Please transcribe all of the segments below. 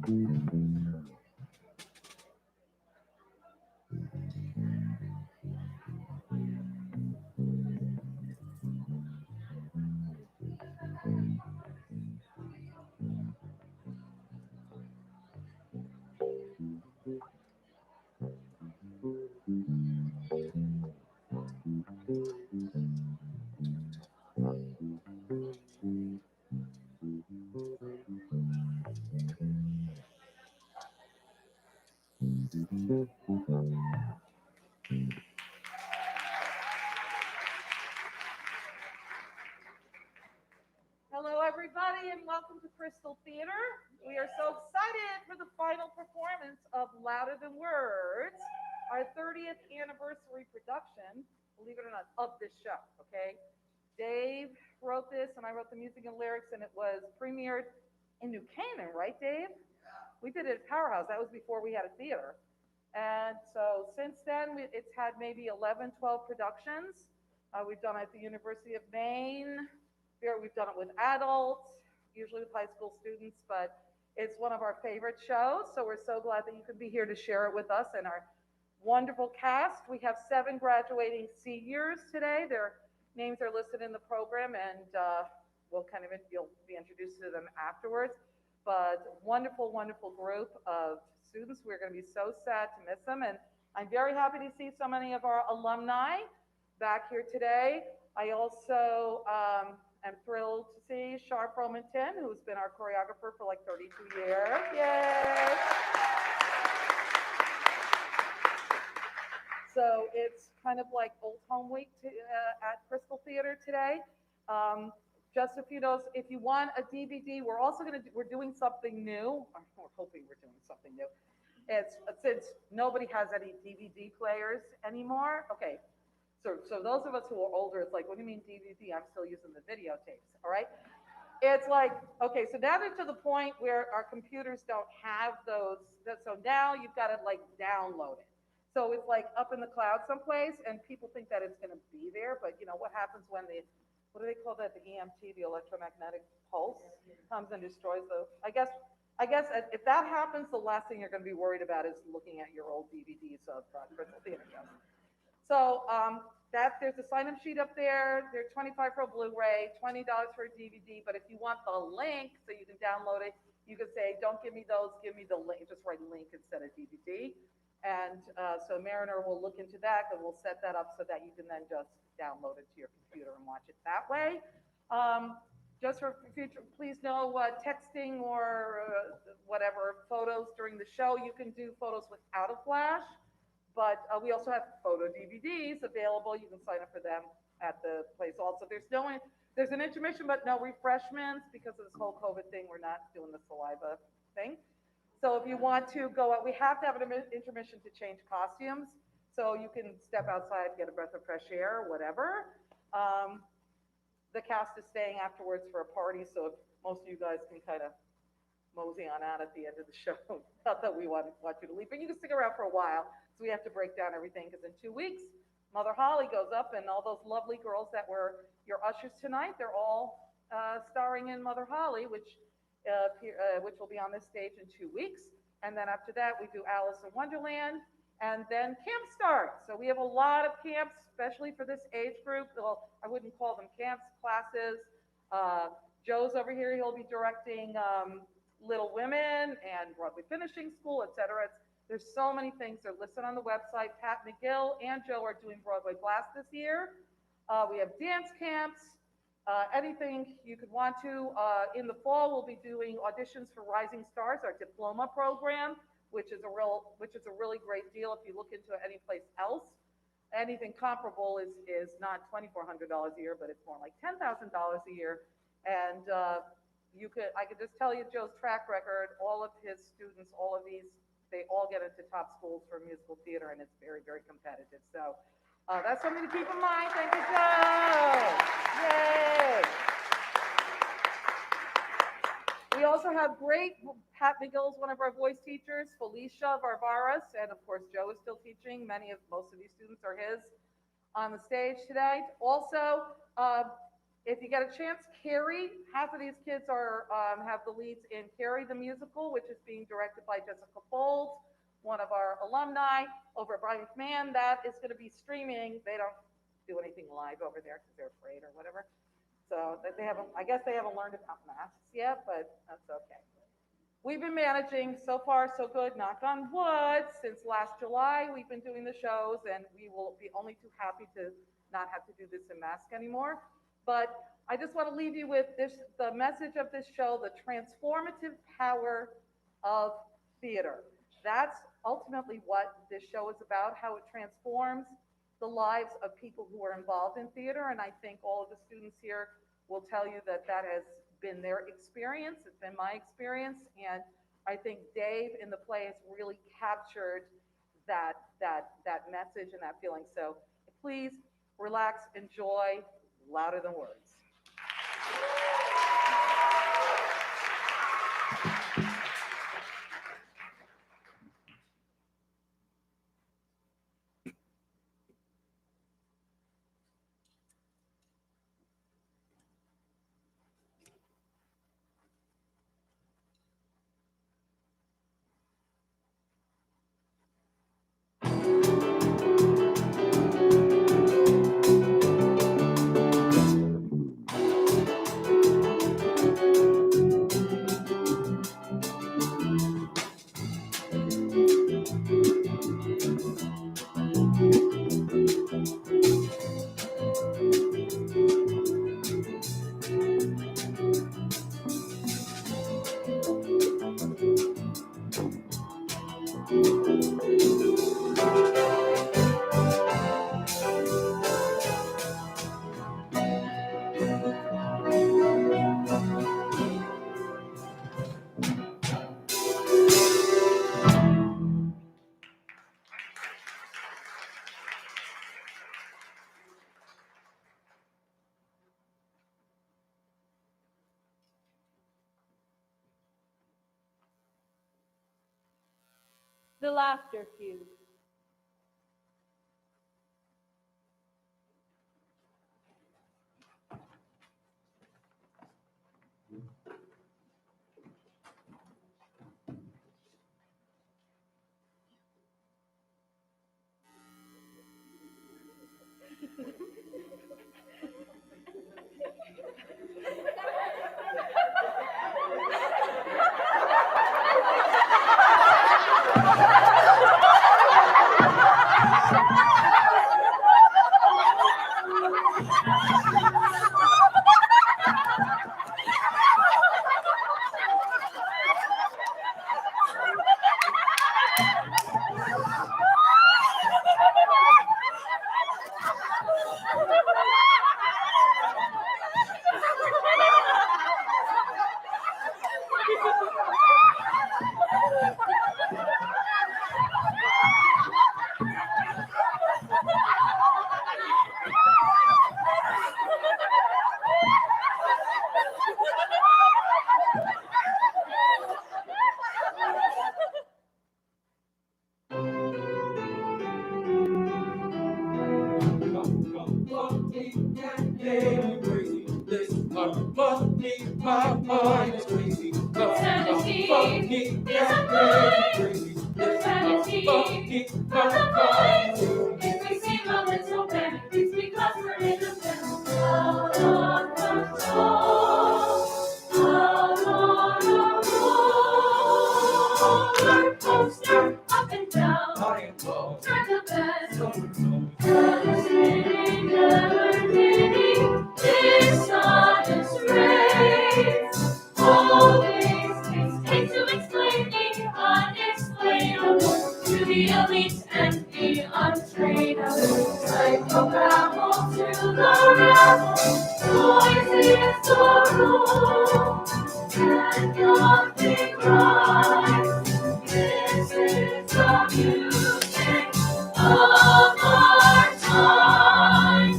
Hello, everybody, and welcome to Crystal Theater. We are so excited for the final performance of Louder Than Words, our 30th anniversary production, believe it or not, of this show, okay? Dave wrote this, and I wrote the music and lyrics, and it was premiered in New Canaan, right, Dave? We did it at Powerhouse. That was before we had a theater. And so since then, it's had maybe 11, 12 productions. We've done it at the University of Maine. We've done it with adults, usually with high school students, but it's one of our favorite shows. So we're so glad that you could be here to share it with us and our wonderful cast. We have 7 graduating seniors today. Their names are listed in the program, and you'll be introduced to them afterwards. But wonderful, wonderful group of students. We're going to be so sad to miss them, and I'm very happy to see so many of our alumni back here today. I also am thrilled to see Sharp Romanton, who's been our choreographer for like 32 years. Yay! So it's kind of like Old Home Week at Crystal Theater today. Just a few notes. If you want a DVD, we're doing something new. We're hoping we're doing something new. It's since nobody has any DVD players anymore. Okay, so those of us who are older, it's like, what do you mean DVD? I'm still using the videotapes. All right. It's like, okay, so now they're to the point where our computers don't have those. So now you've got to like download it. So it's like up in the cloud someplace, and people think that it's going to be there. But you know what happens when what do they call that? The EMT, the electromagnetic pulse, comes and destroys the. I guess if that happens, the last thing you're going to be worried about is looking at your old DVDs of Crystal Theater shows. So there's a sign-up sheet up there. They're $25 for a Blu-ray, $20 for a DVD. But if you want the link so you can download it, you can say, "Don't give me those, give me the link." Just write link instead of DVD. And so Mariner will look into that, and we'll set that up so that you can then just download it to your computer and watch it that way. Just for future, please know texting or whatever photos during the show. You can do photos without a flash, but we also have photo DVDs available. You can sign up for them at the place also. There's an intermission, but no refreshments because of this whole COVID thing. We're not doing the saliva thing. So if you want to go out, we have to have an intermission to change costumes. So you can step outside, get a breath of fresh air, whatever. The cast is staying afterwards for a party, so if most of you guys can kind of mosey on out at the end of the show. Not that we want you to leave, but you can stick around for a while. So we have to break down everything because in 2 weeks, Mother Holly goes up, and all those lovely girls that were your ushers tonight, they're all starring in Mother Holly, which will be on this stage in 2 weeks. And then after that, we do Alice in Wonderland, and then camp starts. So we have a lot of camps, especially for this age group. Well, I wouldn't call them camps, classes. Joe's over here. He'll be directing Little Women and Broadway Finishing School, etc. There's so many things. They're listed on the website. Pat McGill and Joe are doing Broadway Blast this year. We have dance camps. Anything you could want to. In the fall, we'll be doing auditions for Rising Stars, our diploma program, which is a really great deal if you look into it any place else. Anything comparable is not $2,400 a year, but it's more like $10,000 a year. And I could just tell you Joe's track record. All of his students, all of these, they all get into top schools for musical theater, and it's very, very competitive. So that's something to keep in mind. Thank you, Joe. Yay. We also have Pat McGill is one of our voice teachers, Felicia Varvaras, and of course Joe is still teaching. Most of these students are his on the stage today. Also, If you get a chance, Carrie, half of these kids are have the leads in Carrie the Musical, which is being directed by Jessica Fold, one of our alumni over at Brian McMahon. That is going to be streaming. They don't do anything live over there because they're afraid or whatever. So they haven't, I guess they haven't learned about masks yet, but that's okay. We've been managing so far so good, knock on wood, since last July. We've been doing the shows, and we will be only too happy to not have to do this in mask anymore. But I just want to leave you with this: the message of this show, the transformative power of theater. That's ultimately what this show is about, how it transforms the lives of people who are involved in theater. And I think all of the students here will tell you that that has been their experience. It's been my experience. And I think Dave in the play has really captured that message and that feeling. So please relax, enjoy, louder than words. The Laughter Fuse. My mind is crazy. Insanity is a crime. Insanity is a crime. If we seem a little panic, it's because we're innocent. Out of control. Out on a roller coaster, up and down. Turn the bed. Devastating, never-ending, dishonest race. Always takes to explain the unexplainable to the elite and the untrainable. Psychobabble to the rabble, noisy and sorrow, and nothing rhymes. This is the music of our time.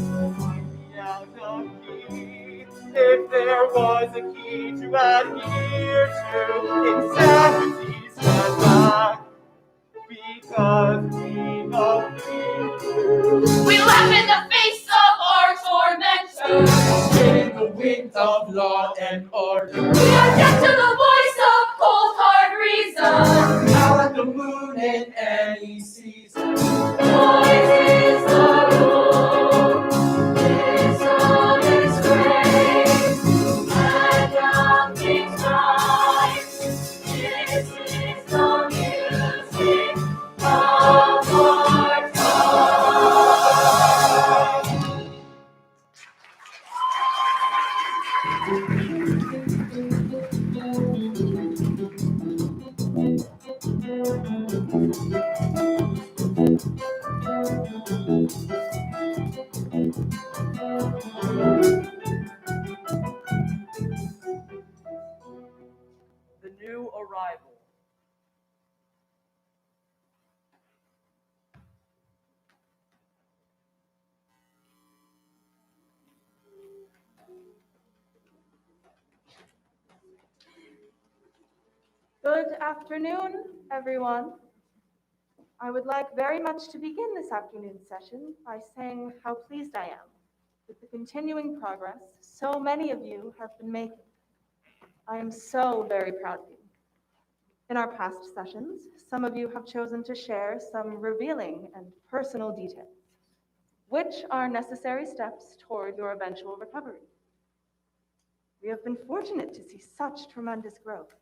Out of key, if there was a key to adhere to, insanity's back, because we know We laugh in the face of our tormentors. guardians of law and order. We are deaf to the voice of cold hard reason. Howl at the moon in any season. Noise is the rule. Wisdom is grace. And young things rise. This is the music of our time. The new arrival. Good afternoon, everyone. I would like very much to begin this afternoon's session by saying how pleased I am with the continuing progress so many of you have been making. I am so very proud of you. In our past sessions, some of you have chosen to share some revealing and personal details, which are necessary steps toward your eventual recovery. We have been fortunate to see such tremendous growth.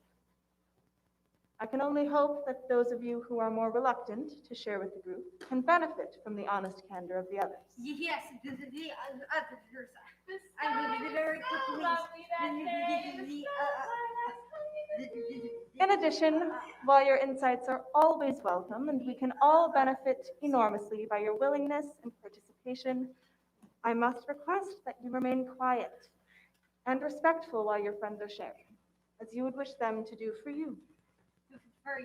I can only hope that those of you who are more reluctant to share with the group can benefit from the honest candor of the others. Yes, the others. I will very quickly. In addition, while your insights are always welcome and we can all benefit enormously by your willingness and participation, I must request that you remain quiet and respectful while your friends are sharing, as you would wish them to do for you. For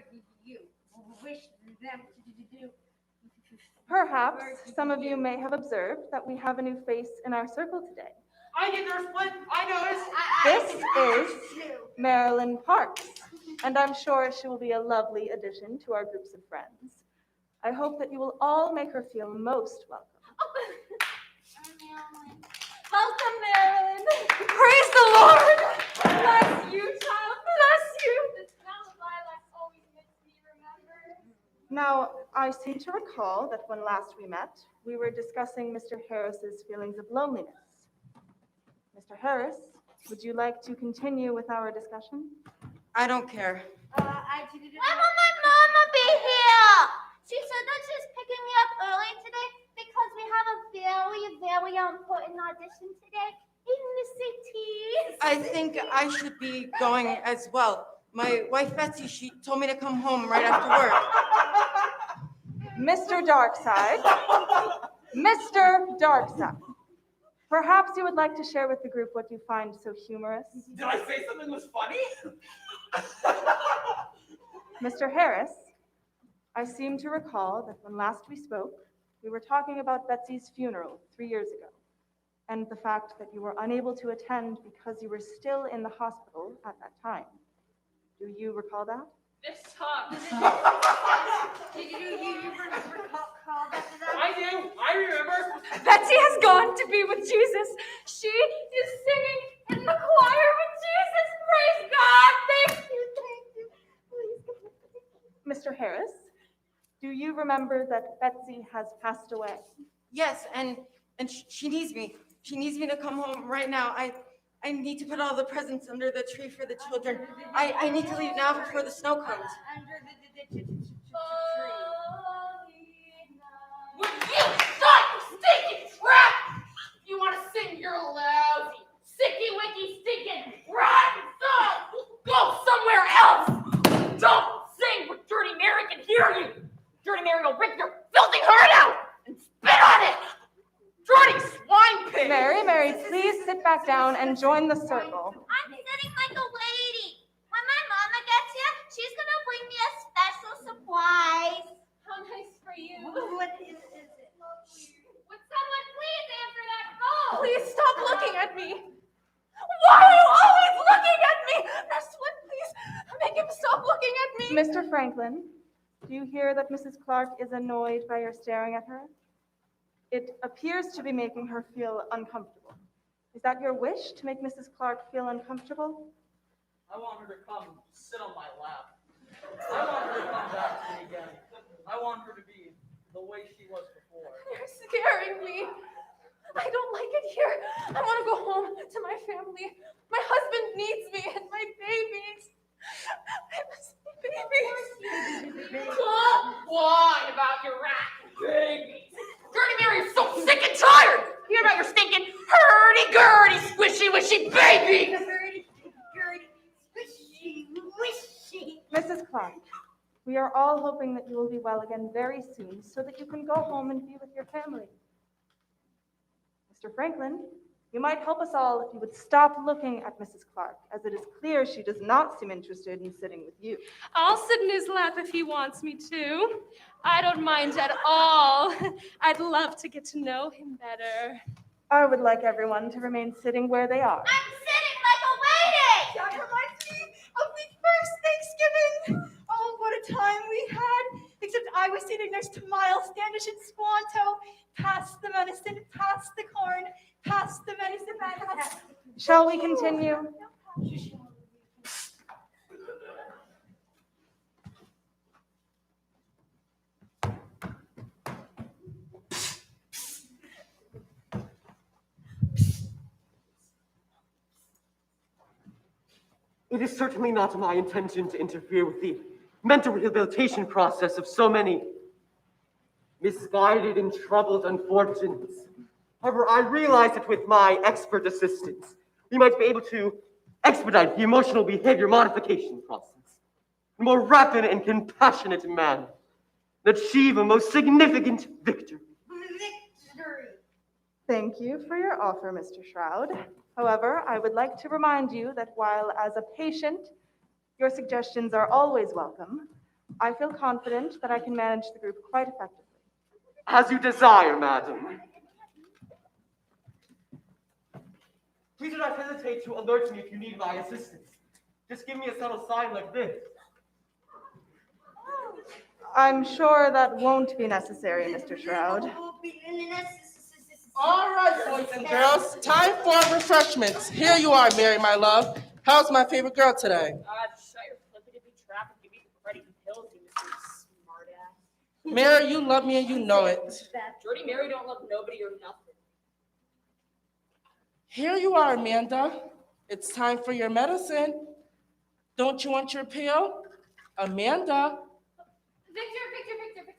you, wish them to do. Perhaps some of you may have observed that we have a new face in our circle today. I did their split. I noticed. This is Marilyn Parks, and I'm sure she will be a lovely addition to our groups of friends. I hope that you will all make her feel most welcome. Welcome, Marilyn. Praise the Lord! Bless you, child. Bless you. The smell of lilacs always makes me remember. Now, I seem to recall that when last we met, we were discussing Mr. Harris's feelings of loneliness. Mr. Harris, would you like to continue with our discussion? I don't care. I Why won't my mama be here? She said that she's picking me up early today because we have a very important audition today in the city. I think I should be going as well. My wife Betsy, she told me to come home right after work. Mr. Darkside, Mr. Darkside, perhaps you would like to share with the group what you find so humorous? Did I say something was funny? Mr. Harris, I seem to recall that when last we spoke, we were talking about Betsy's funeral 3 years ago, and the fact that you were unable to attend because you were still in the hospital at that time. Do you recall that? This sucks. Did you recall that? I do. I remember. Betsy has gone to be with Jesus. She is singing in the choir with Jesus. Praise God. Thank you. Mr. Harris, do you remember that Betsy has passed away? Yes, and she needs me. She needs me to come home right now. I need to put all the presents under the tree for the children. I need to leave now before the snow comes. Under the tree. Would you shut, you stinking trap? If you want to sing, you're lousy. Sicky, wicky, stinking rotten song. Go somewhere else. Don't sing where Dirty Mary can hear you. Dirty Mary will rip your filthy heart out and spit on it. Dirty swine pig. Mary, please sit back down and join the circle. I'm sitting like a lady. When my mama gets here, she's gonna bring me a special surprise. How nice for you. What is it? Would someone please answer that call? Please stop looking at me. Why are you always looking at me? Nestwin, please make him stop looking at me. Mr. Franklin, do you hear that Mrs. Clark is annoyed by your staring at her? It appears to be making her feel uncomfortable. Is that your wish to make Mrs. Clark feel uncomfortable? I want her to come sit on my lap. I want her to come back to me again. I want her to be the way she was before. You're scaring me. I don't like it here. I want to go home to my family. My husband needs me and my babies. I miss my babies. Go on about your rat babies. Dirty Mary is so sick and tired. Hear about your stinking hurdy-gurdy, squishy-wishy baby. Hurdy-gurdy, squishy-wishy. Mrs. Clark, we are all hoping that you will be well again very soon so that you can go home and be with your family. Mr. Franklin, you might help us all if you would stop looking at Mrs. Clark, as it is clear she does not seem interested in sitting with you. I'll sit in his lap if he wants me to. I don't mind at all. I'd love to get to know him better. I would like everyone to remain sitting where they are. I'm sitting like a lady. That reminds me of the first Thanksgiving. Oh, what a time we had. Except I was sitting next to Miles Standish and Squanto. Pass the medicine, pass the corn, pass the medicine, pass. Shall we continue? It is certainly not my intention to interfere with the mental rehabilitation process of so many misguided and troubled unfortunates. However, I realize that with my expert assistance, we might be able to expedite the emotional behavior modification process in a more rapid and compassionate manner and achieve a most significant victory. Victory. Thank you for your offer, Mr. Shroud. However, I would like to remind you that while as a patient, your suggestions are always welcome, I feel confident that I can manage the group quite effectively. As you desire, madam. Please do not hesitate to alert me if you need my assistance. Just give me a subtle sign like this. I'm sure that won't be necessary, Mr. Shroud. All right, boys and girls, time for refreshments. Here you are, Mary, my love. How's my favorite girl today? Shut your flippity trap and give me the Freddie pills, you Mr. Smartass. Mary, you love me and you know it. Dirty Mary don't love nobody or nothing. Here you are, Amanda. It's time for your medicine. Don't you want your pill? Amanda? Victor.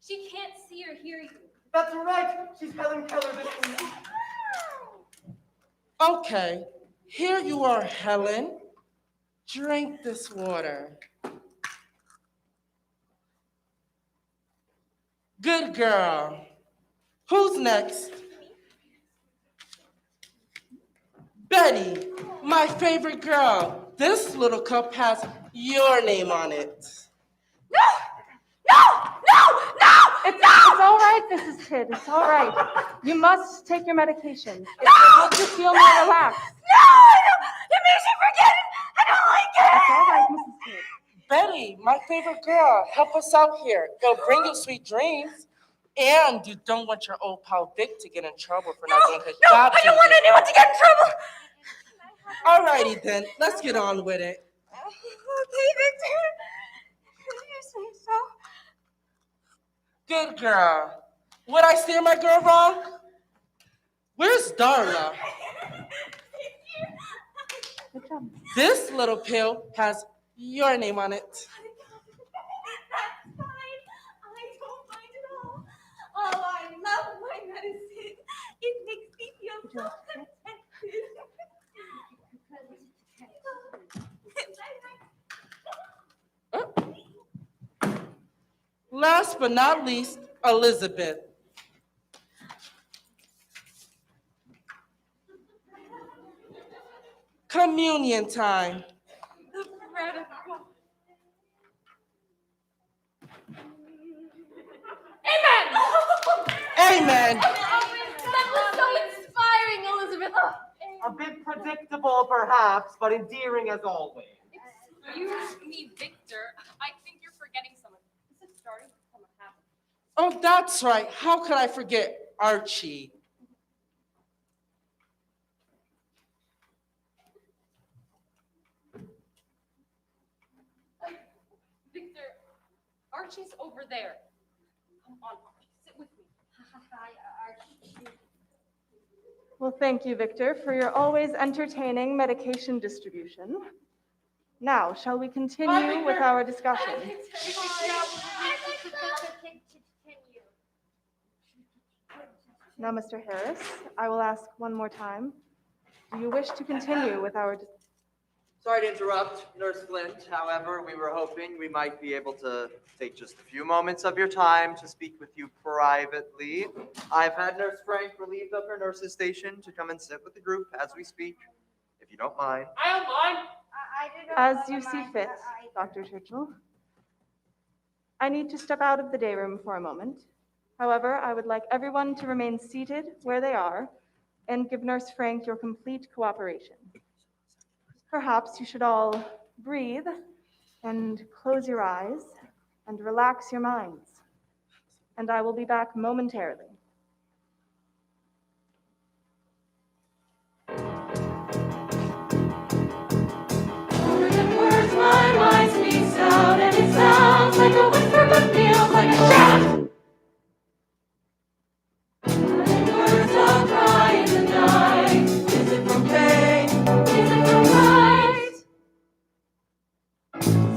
She can't see or hear you. That's right. She's Helen Keller this week. Okay, here you are, Helen. Drink this water. Good girl. Who's next? Betty, my favorite girl. This little cup has your name on it. No! It's all right, Mrs. Kidd. It's all right. You must take your medication. It will help you feel more relaxed. It makes me forget it. I don't like it. It's all right, Mrs. Kidd. Betty, my favorite girl, help us out here. Go bring you sweet dreams. And you don't want your old pal Vic to get in trouble for not doing his job. I don't want anyone to get in trouble. Alrighty then, let's get on with it. Okay, Victor. You say so. Good girl. Would I steer my girl wrong? Where's Darla? Good job. This little pill has your name on it. That's fine. I don't mind at all. Oh, I love my medicine. It makes me feel so contented. Last but not least, Elizabeth. Communion time. The bread of God. Amen. That was so inspiring, Elizabeth. A bit predictable, perhaps, but endearing as always. Excuse me, Victor. I think you're forgetting someone. This is starting to become a habit. Oh, that's right. How could I forget Archie? Archie's over there. Come on, Archie, sit with me. Hi, Archie. Well, thank you, Victor, for your always entertaining medication distribution. Now, shall we continue with our discussion? I'd like to continue. Now, Mr. Harris, I will ask one more time. Do you wish to continue with our Sorry to interrupt, Nurse Flint. However, we were hoping we might be able to take just a few moments of your time to speak with you privately. I've had Nurse Frank relieved of her nurse's station to come and sit with the group as we speak, if you don't mind. I don't mind. I didn't As know you my see mind, fit, but Dr. Churchill. I need to step out of the day room for a moment. However, I would like everyone to remain seated where they are and give Nurse Frank your complete cooperation. Perhaps you should all breathe and close your eyes and relax your minds. And I will be back momentarily. Words my mind speaks out, and it sounds like a whisper but feels like a shout. Words of cry in the night. Is it from pain? Is it from light?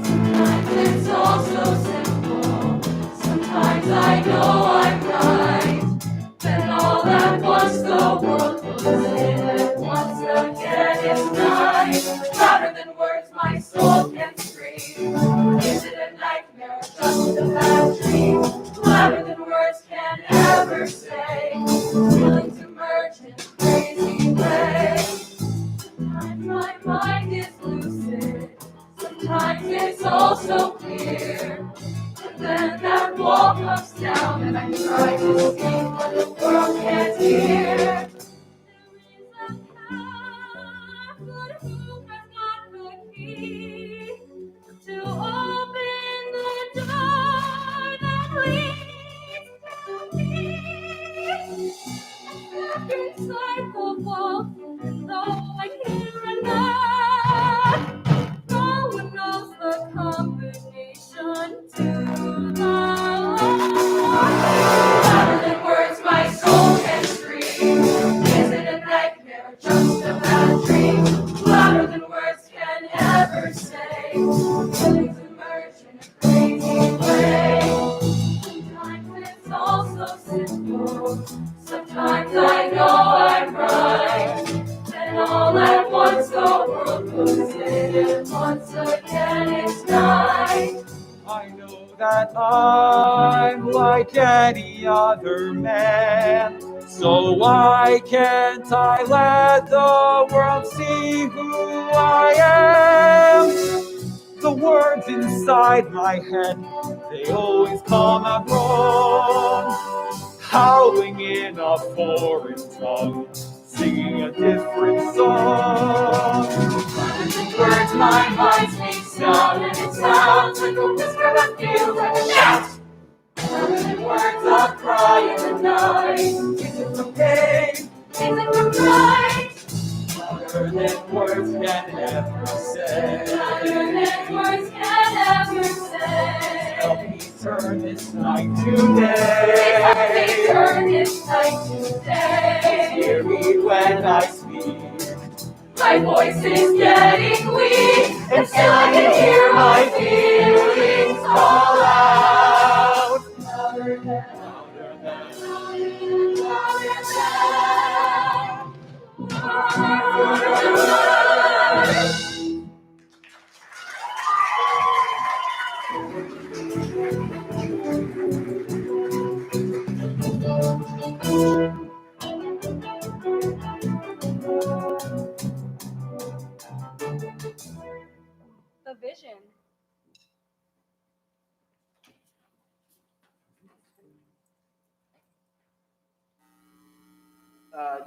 Sometimes it's all so simple. Sometimes I know I'm right. Then all at once the world goes in, and once again it's night. Louder than words my soul can scream. Is it a nightmare or just a bad dream? Louder than words can ever say. Feelings emerge in a crazy way. Sometimes my mind is lucid. Sometimes it's all so clear. And then that wall comes down and I try to speak, but the world can't hear. There is a path, but who has got the key to open the door that leads to me? Back inside the wall, and though I hear a knock, no one knows the combination to the lock. Louder than words my soul can scream. Is it a nightmare or just a bad dream? Louder than words can ever say. Feelings emerge in a crazy way. Sometimes it's all so simple. Sometimes I know I'm right. Then all at once the world goes in, and once again it's night. I know that I'm like any other man, so why can't I let the world see who I am? The words inside my head, they always come out wrong, howling in a foreign tongue, singing a different song. Words my mind speaks out, and it sounds like a whisper but feels like a shout. Louder than words of cry in the night. Is it from pain? Is it from fright? Louder than words can ever say. Louder than words can ever say. Help me turn this night to day. Please help me turn this night to day. Hear me when I speak. My voice is getting weak, and still I can hear my feelings call out. Louder than, The vision.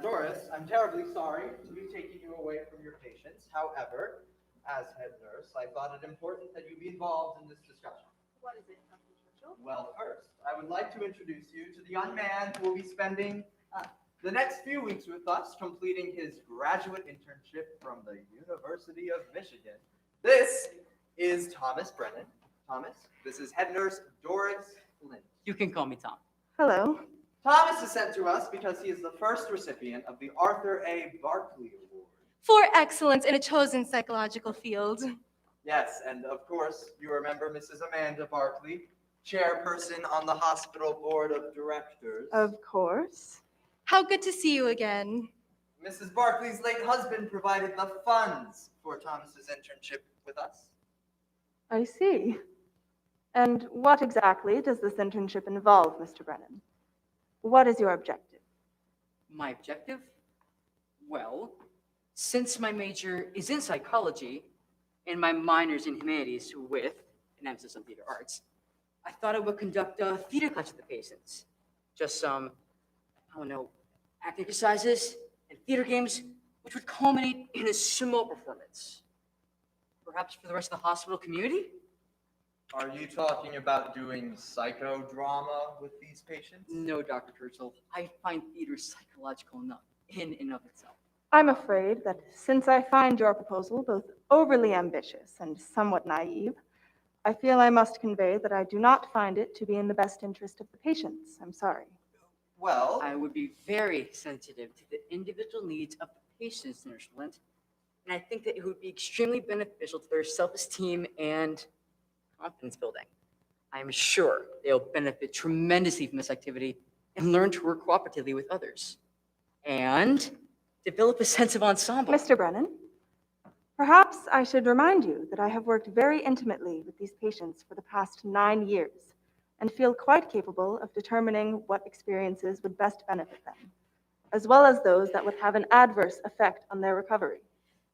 Doris, I'm terribly sorry to be taking you away from your patients. However, as head nurse, I thought it important that you be involved in this discussion. What is it, Dr. Churchill? Well, first, I would like to introduce you to the young man who will be spending the next few weeks with us, completing his graduate internship from the University of Michigan. This is Thomas Brennan. Thomas. This is head nurse Doris Flint. You can call me Tom. Hello. Thomas is sent to us because he is the first recipient of the Arthur A. Barkley Award. For excellence in a chosen psychological field. Yes, and of course, you remember Mrs. Amanda Barkley, chairperson on the hospital board of directors. Of course. How good to see you again. Mrs. Barkley's late husband provided the funds for Thomas's internship with us. I see. And what exactly does this internship involve, Mr. Brennan? What is your objective? My objective? Well, since my major is in psychology and my minor's in humanities with an emphasis on theater arts, I thought I would conduct a theater class with the patients. Just some, acting exercises and theater games, which would culminate in a small performance. Perhaps for the rest of the hospital community? Are you talking about doing psychodrama with these patients? No, Dr. Churchill. I find theater psychological enough in and of itself. I'm afraid that since I find your proposal both overly ambitious and somewhat naive, I feel I must convey that I do not find it to be in the best interest of the patients. I'm sorry. Well, I would be very sensitive to the individual needs of the patients, Nurse Flint, and I think that it would be extremely beneficial to their self-esteem and confidence building. I am sure they'll benefit tremendously from this activity and learn to work cooperatively with others and develop a sense of ensemble. Mr. Brennan, perhaps I should remind you that I have worked very intimately with these patients for the past 9 years and feel quite capable of determining what experiences would best benefit them, as well as those that would have an adverse effect on their recovery.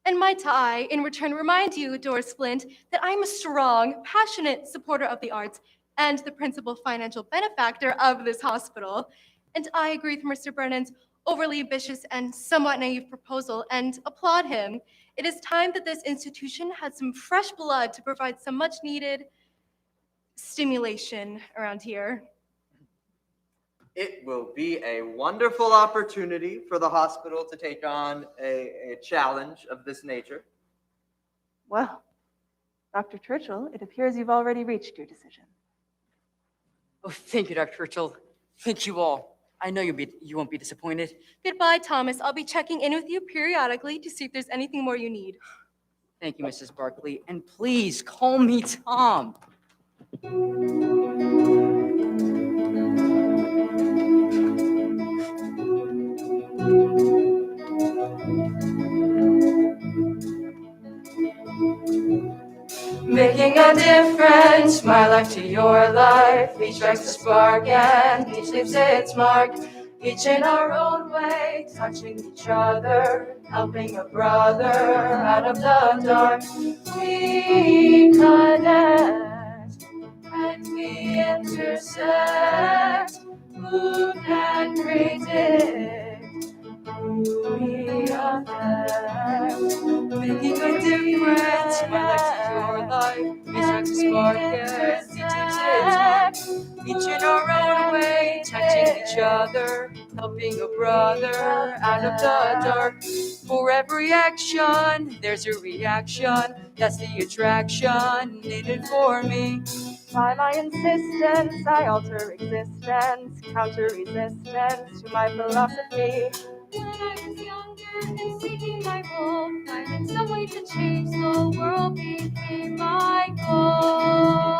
And might I, in return, remind you, Doris Flint, that I'm a strong, passionate supporter of the arts and the principal financial benefactor of this hospital. And I agree with Mr. Brennan's overly ambitious and somewhat naive proposal and applaud him. It is time that this institution had some fresh blood to provide some much needed stimulation around here. it will be a wonderful opportunity for the hospital to take on a challenge of this nature. Well, Dr. Churchill, it appears you've already reached your decision. Oh, thank you, Dr. Churchill. Thank you all. I know you won't be disappointed. Goodbye, Thomas. I'll be checking in with you periodically to see if there's anything more you need. Thank you, Mrs. Barkley. And please call me Tom. Making a difference, my life to your life. Each strikes a spark and each leaves its mark. Each in our own way, touching each other, helping a brother out of the dark. We connect and we intersect. Who can predict who we affect? Making a difference, my life to your life. Each strikes a spark and each leaves its mark. Each in our own way, touching each other, helping a brother out of the dark. For every action, there's a reaction. That's the attraction needed for me. By my insistence, I alter existence, counter resistance to my philosophy. When I was younger and seeking my role, finding some way to change the world became my goal.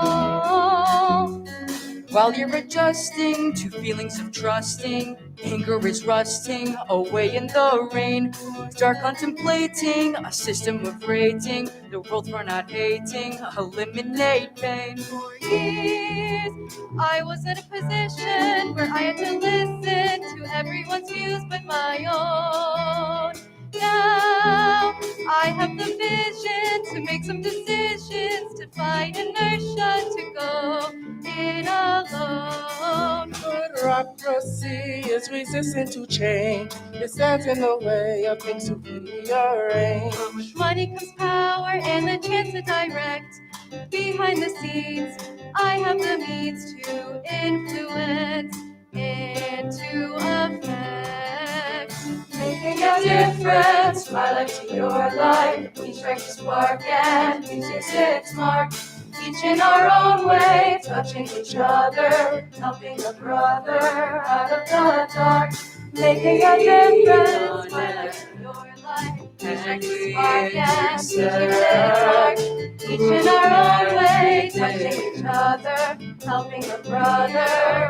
While you're adjusting to feelings of trusting, anger is rusting away in the rain. Start contemplating a system of rating, the world for not hating, eliminate pain. For years, I was in a position where I had to listen to everyone's views but my own. Now, I have the vision to make some decisions, to fight inertia, to go it alone. Bureaucracy is resistant to change. It stands in the way of things to be arranged. With money comes power and the chance to direct. Behind the scenes, I have the means to influence into effect. Making a difference, my life to your life. Each strikes a spark and each leaves its mark. each in our own way, touching each other, helping a brother out of the dark, making a difference. My life, your life, we strike the spark and we keep it dark. Each in our own way, touching each other, helping a brother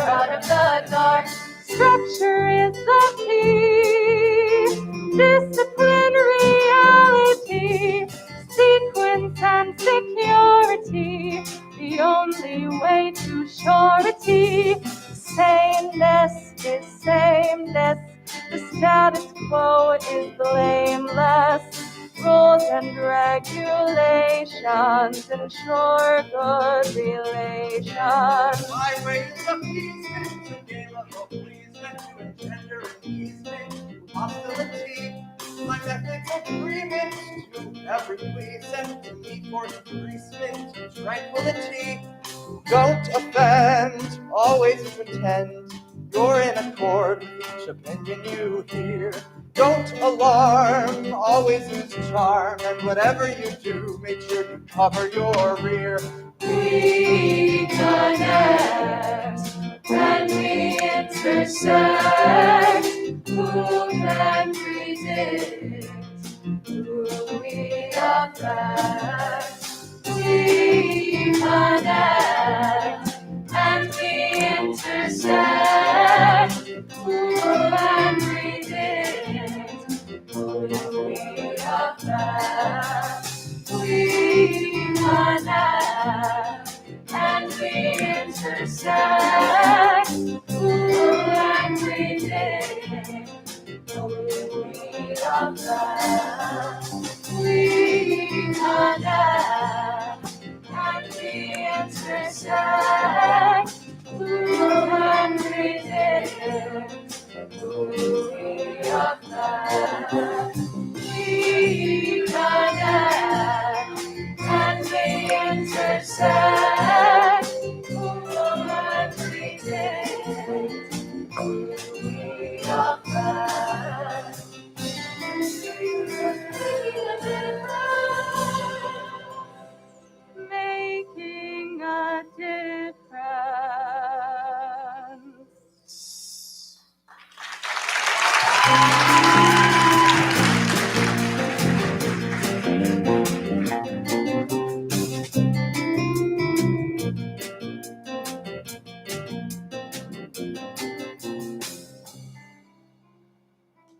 out of the dark. Structure is the key, discipline, reality, sequence and security, the only way to surety. Sameness is sameness, the status quo is blameless. Rules and regulations ensure good relations. My ways of appeasement to game of pleasement to engender appeasement to hostility. My methods of agreement to every plea sent to me for increasement to tranquility. Don't offend, always pretend you're in accord with each opinion you hear. Don't alarm, always use charm, and whatever you do, make sure you cover your rear. We connect and we intersect. Who can predict who we affect? We connect and we intersect. Who can predict who we affect? We connect and we intersect. Who can predict who we affect? We connect and we intersect. Who can predict who we affect? We connect and we intersect. Who can predict who we affect? Making a difference.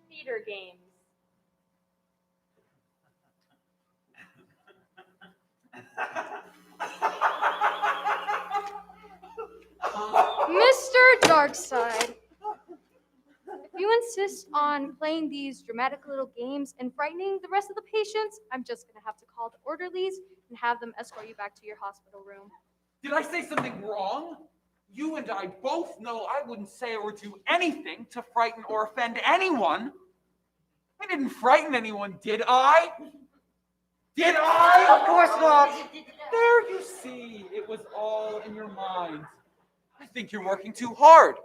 Theater games. Mr. Darkside, if you insist on playing these dramatic little games and frightening the rest of the patients, I'm just going to have to call the orderlies and have them escort you back to your hospital room. Did I say something wrong? You and I both know I wouldn't say or do anything to frighten or offend anyone. I didn't frighten anyone, did I? Did I? Of course not. There you see, it was all in your mind. I think you're working too hard.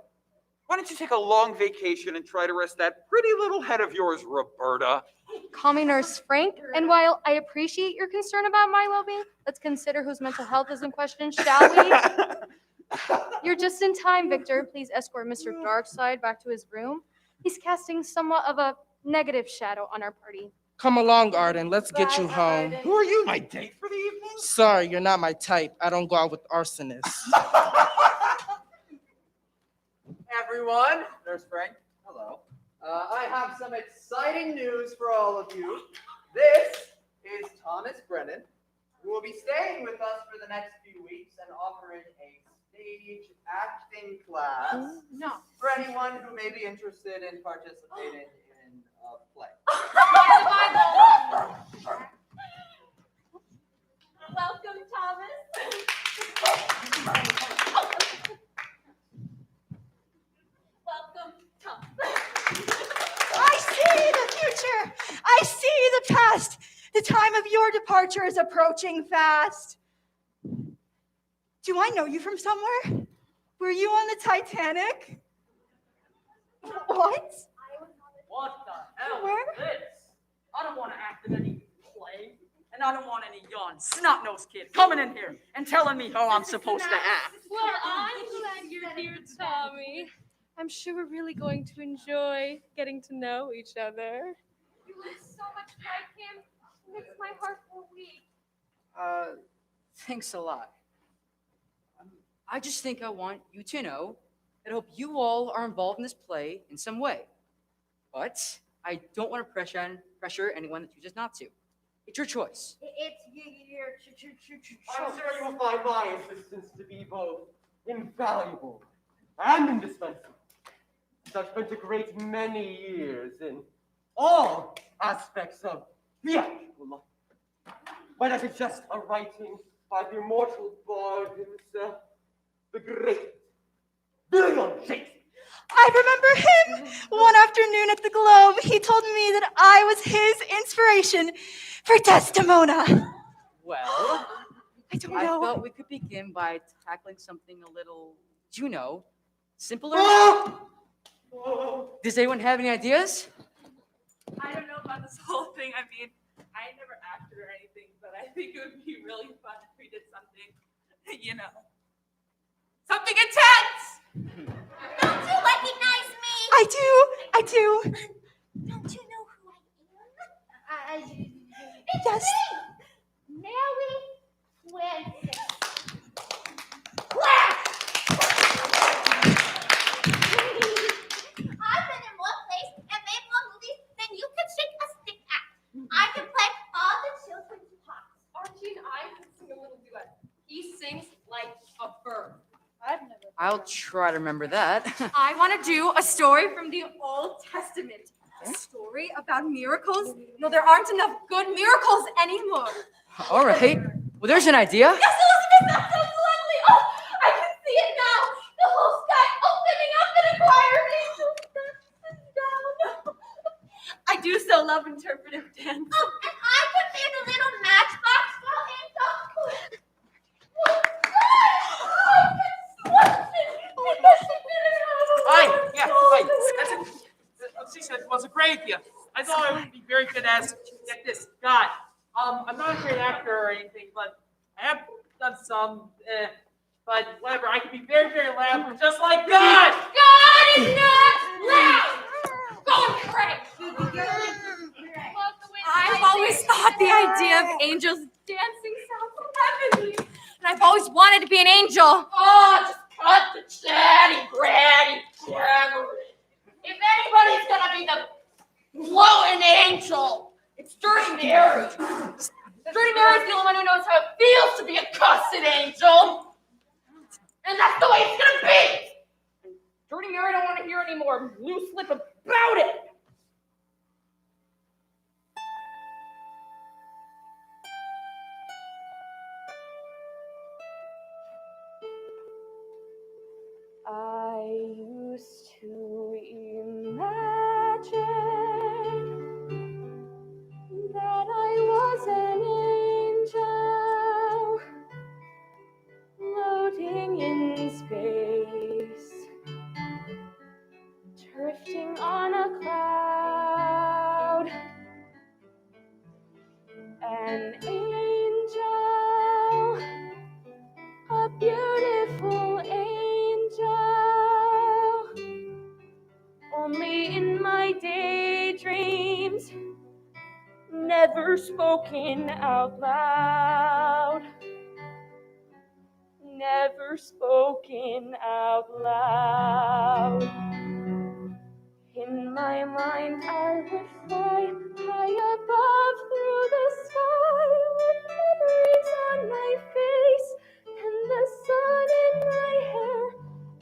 Why don't you take a long vacation and try to rest that pretty little head of yours, Roberta? Call me Nurse Frank, and while I appreciate your concern about my well-being, let's consider whose mental health is in question, shall we? You're just in time, Victor. Please escort Mr. Darkside back to his room. He's casting somewhat of a negative shadow on our party. Come along, Arden. Let's get you home. Who are you, my date for the evening? Sorry, you're not my type. I don't go out with arsonists. Everyone, Nurse Frank, hello. I have some exciting news for all of you. This is Thomas Brennan, who will be staying with us for the next few weeks and offering a stage acting class for anyone who may be interested in participating in a play. Welcome, Thomas. Welcome, Thomas. I see the future. I see the past. The time of your departure is approaching fast. Do I know you from somewhere? Were you on the Titanic? What? What the hell Where? is this? I don't want to act in any play. And I don't want any yawn snot-nosed kid coming in here and telling me how I'm supposed to act. Well, I'm glad you're here, Tommy. I'm sure we're really going to enjoy getting to know each other. You look so much like him. It makes my heart feel weak. Thanks a lot. I just think I want you to know that I hope you all are involved in this play in some way. But I don't want to pressure anyone that chooses not to. It's your choice. It's your I'm sure you will find my assistance to be both invaluable and indispensable. I've spent a great many years in all aspects of theatrical life. Might I suggest a writing by the immortal bard himself, the great William Shakespeare? I remember him one afternoon at the Globe. He told me that I was his inspiration for Desdemona. Well, I don't I know. thought we could begin by tackling something a little, simpler. Does anyone have any ideas? I don't know about this whole thing. I mean, I never acted or anything, but I think it would be really fun if we did something, something intense. Don't you recognize me? I do. Don't you know who I am? Yes. Mary Frances. I've been in more plays and made more movies than you can shake a stick at. I can play all the children's parts. Archie and I can sing a little duet. He sings like a bird. I'll try to remember that. I want to do a story from the Old Testament. A story about miracles. No, there aren't enough good miracles anymore. All right. Well, there's an idea. Yes, Elizabeth, that sounds lovely. Oh, I can see it now. The whole sky opening up and a choir of angels dancing down. I do so love interpretive dance. Oh, and I could be the little matchbox for angels. Hi, yeah, hi. She said it was a great idea. I thought I would be very good as, get this, God. I'm not a great actor or anything, but I have done some, but whatever, I can be very, very loud, just like God! God is not loud! Go and pray! I've always thought the idea of angels dancing sounds so heavenly. And I've always wanted to be an angel. Oh, just cut the chatty, gratty, jabbery. If anybody's gonna be the glowing angel, it's Dirty Mary. Dirty Mary's the only one who knows how it feels to be a cussed angel. And that's the way it's gonna be. And Dirty Mary don't want to hear any more loose lip about it. I used to imagine that I was an angel floating in space, drifting on a cloud. An angel, a beautiful angel, only in my daydreams, never spoken out loud, never spoken out loud. In my mind I would fly high above through the sky with memories on my face and the sun in my hair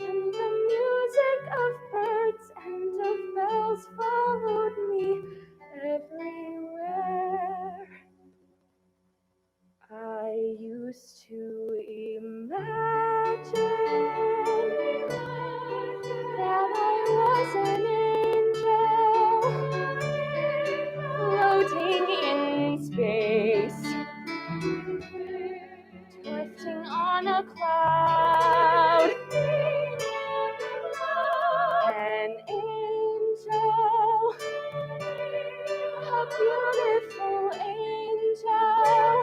and the music of birds and of bells followed me everywhere. I used to imagine that I was an angel floating in space, drifting on a cloud. An angel, a beautiful angel,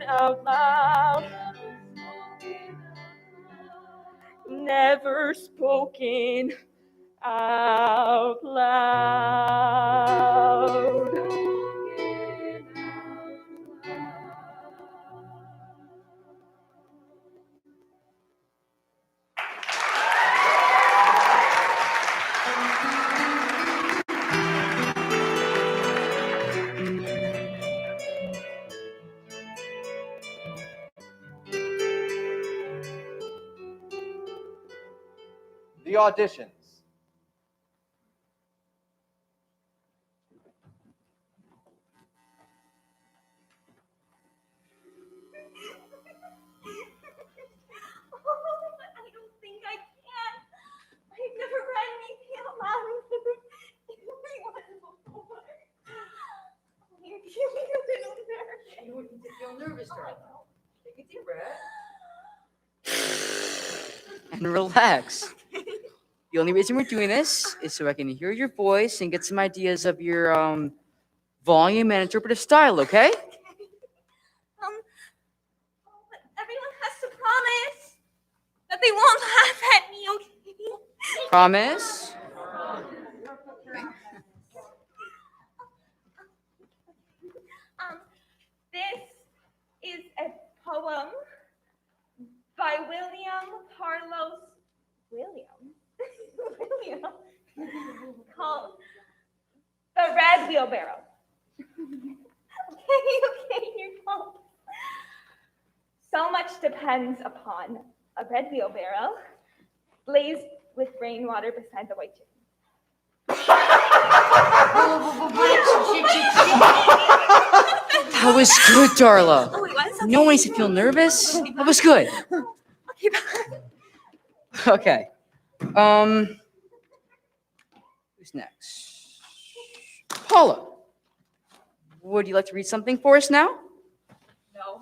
out loud. Never spoken out loud. The auditions. I don't think I can. I've never read anything out loud in everyone before. You're feeling a little nervous. You feel nervous, darling. Take a deep breath. And relax. The only reason we're doing this is so I can hear your voice and get some ideas of your volume and interpretive style, okay? But everyone has to promise that they won't laugh at me, okay? Promise? This is a poem by William called The Red Wheelbarrow. Okay, here comes. So much depends upon a red wheelbarrow blazed with rainwater beside the white chicken. That was good, Darla. Oh, it was? No one needs to feel nervous. That was good. Okay, bye. Okay. Who's next? Paula. Would you like to read something for us now? No.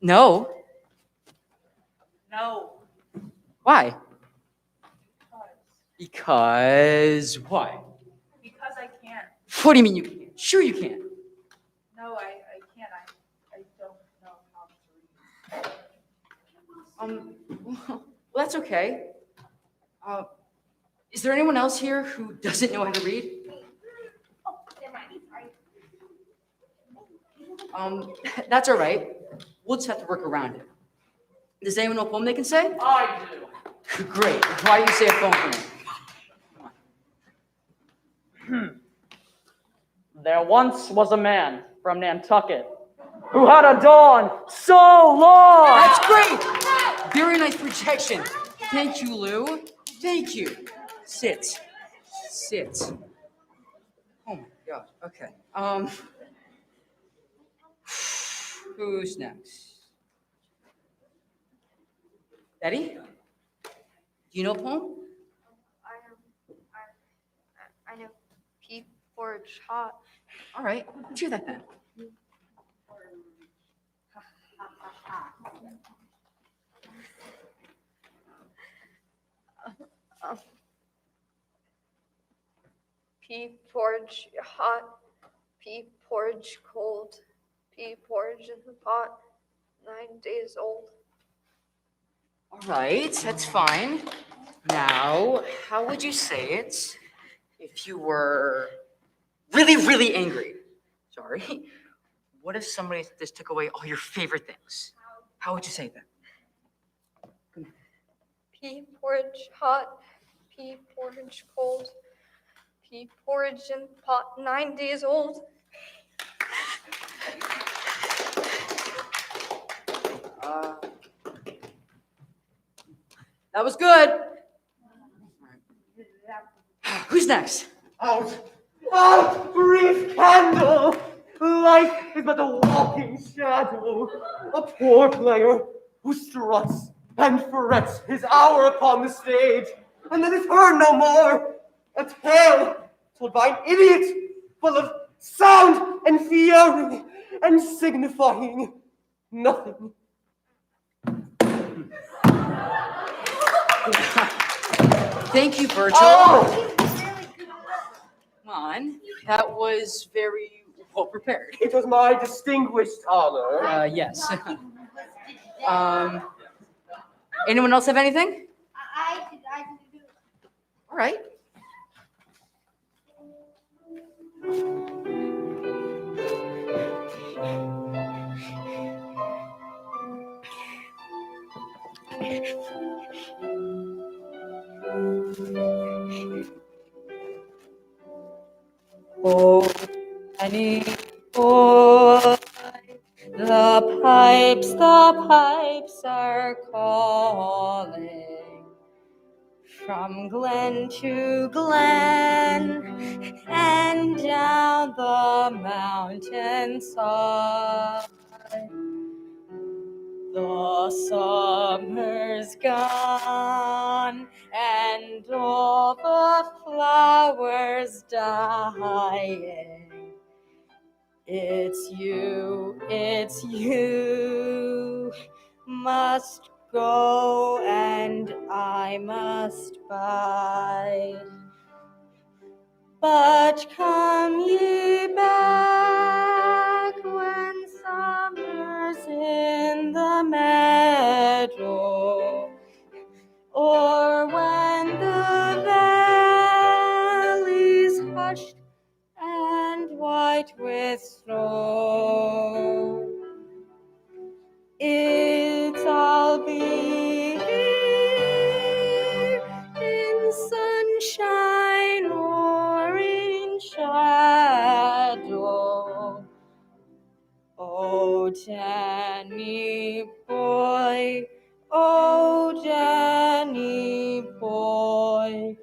No. No. Why? Because why? Because I can't. What do you mean you can't? Sure you can. No, I can't. I don't know how to read. Well, that's okay. Is there anyone else here who doesn't know how to read? Oh, never mind, sorry. That's all right. We'll just have to work around it. Does anyone know a poem they can say? I do. Great. Why do you say a poem for me? There once was a man from Nantucket who had a dawn so long. That's great. Very nice projection. Thank you, Lou. Thank you. Sit. Oh my God. Okay. Who's next? Betty? Do you know a poem? I know. Pea porridge hot. All right. Let's hear that then. Pea porridge hot, pea porridge cold, pea porridge in the pot, 9 days old. All right. That's fine. Now, how would you say it if you were really, really angry? Sorry. What if somebody just took away all your favorite things? How would you say that? Pea porridge hot, pea porridge cold, pea porridge in pot, 9 days old. That was good. Who's next? Out, brief candle! Life is but a walking shadow, a poor player who struts and frets his hour upon the stage, and then is heard no more. A tale told by an idiot, full of sound and fury, and signifying nothing. Thank you, Virgil. Oh! Come on. That was very well prepared. It was my distinguished honor. Yes. Anyone else have anything? I did. All right. Oh, Annie, boy, the pipes are calling from glen to glen and down the mountainside. The summer's gone and all the flowers dying. It's you, must go and I must bide. But come ye back when summer's in the meadow, or when the valley's hushed and white with snow. I'll be here in sunshine or in shadow. Oh, Danny boy, oh, Danny boy,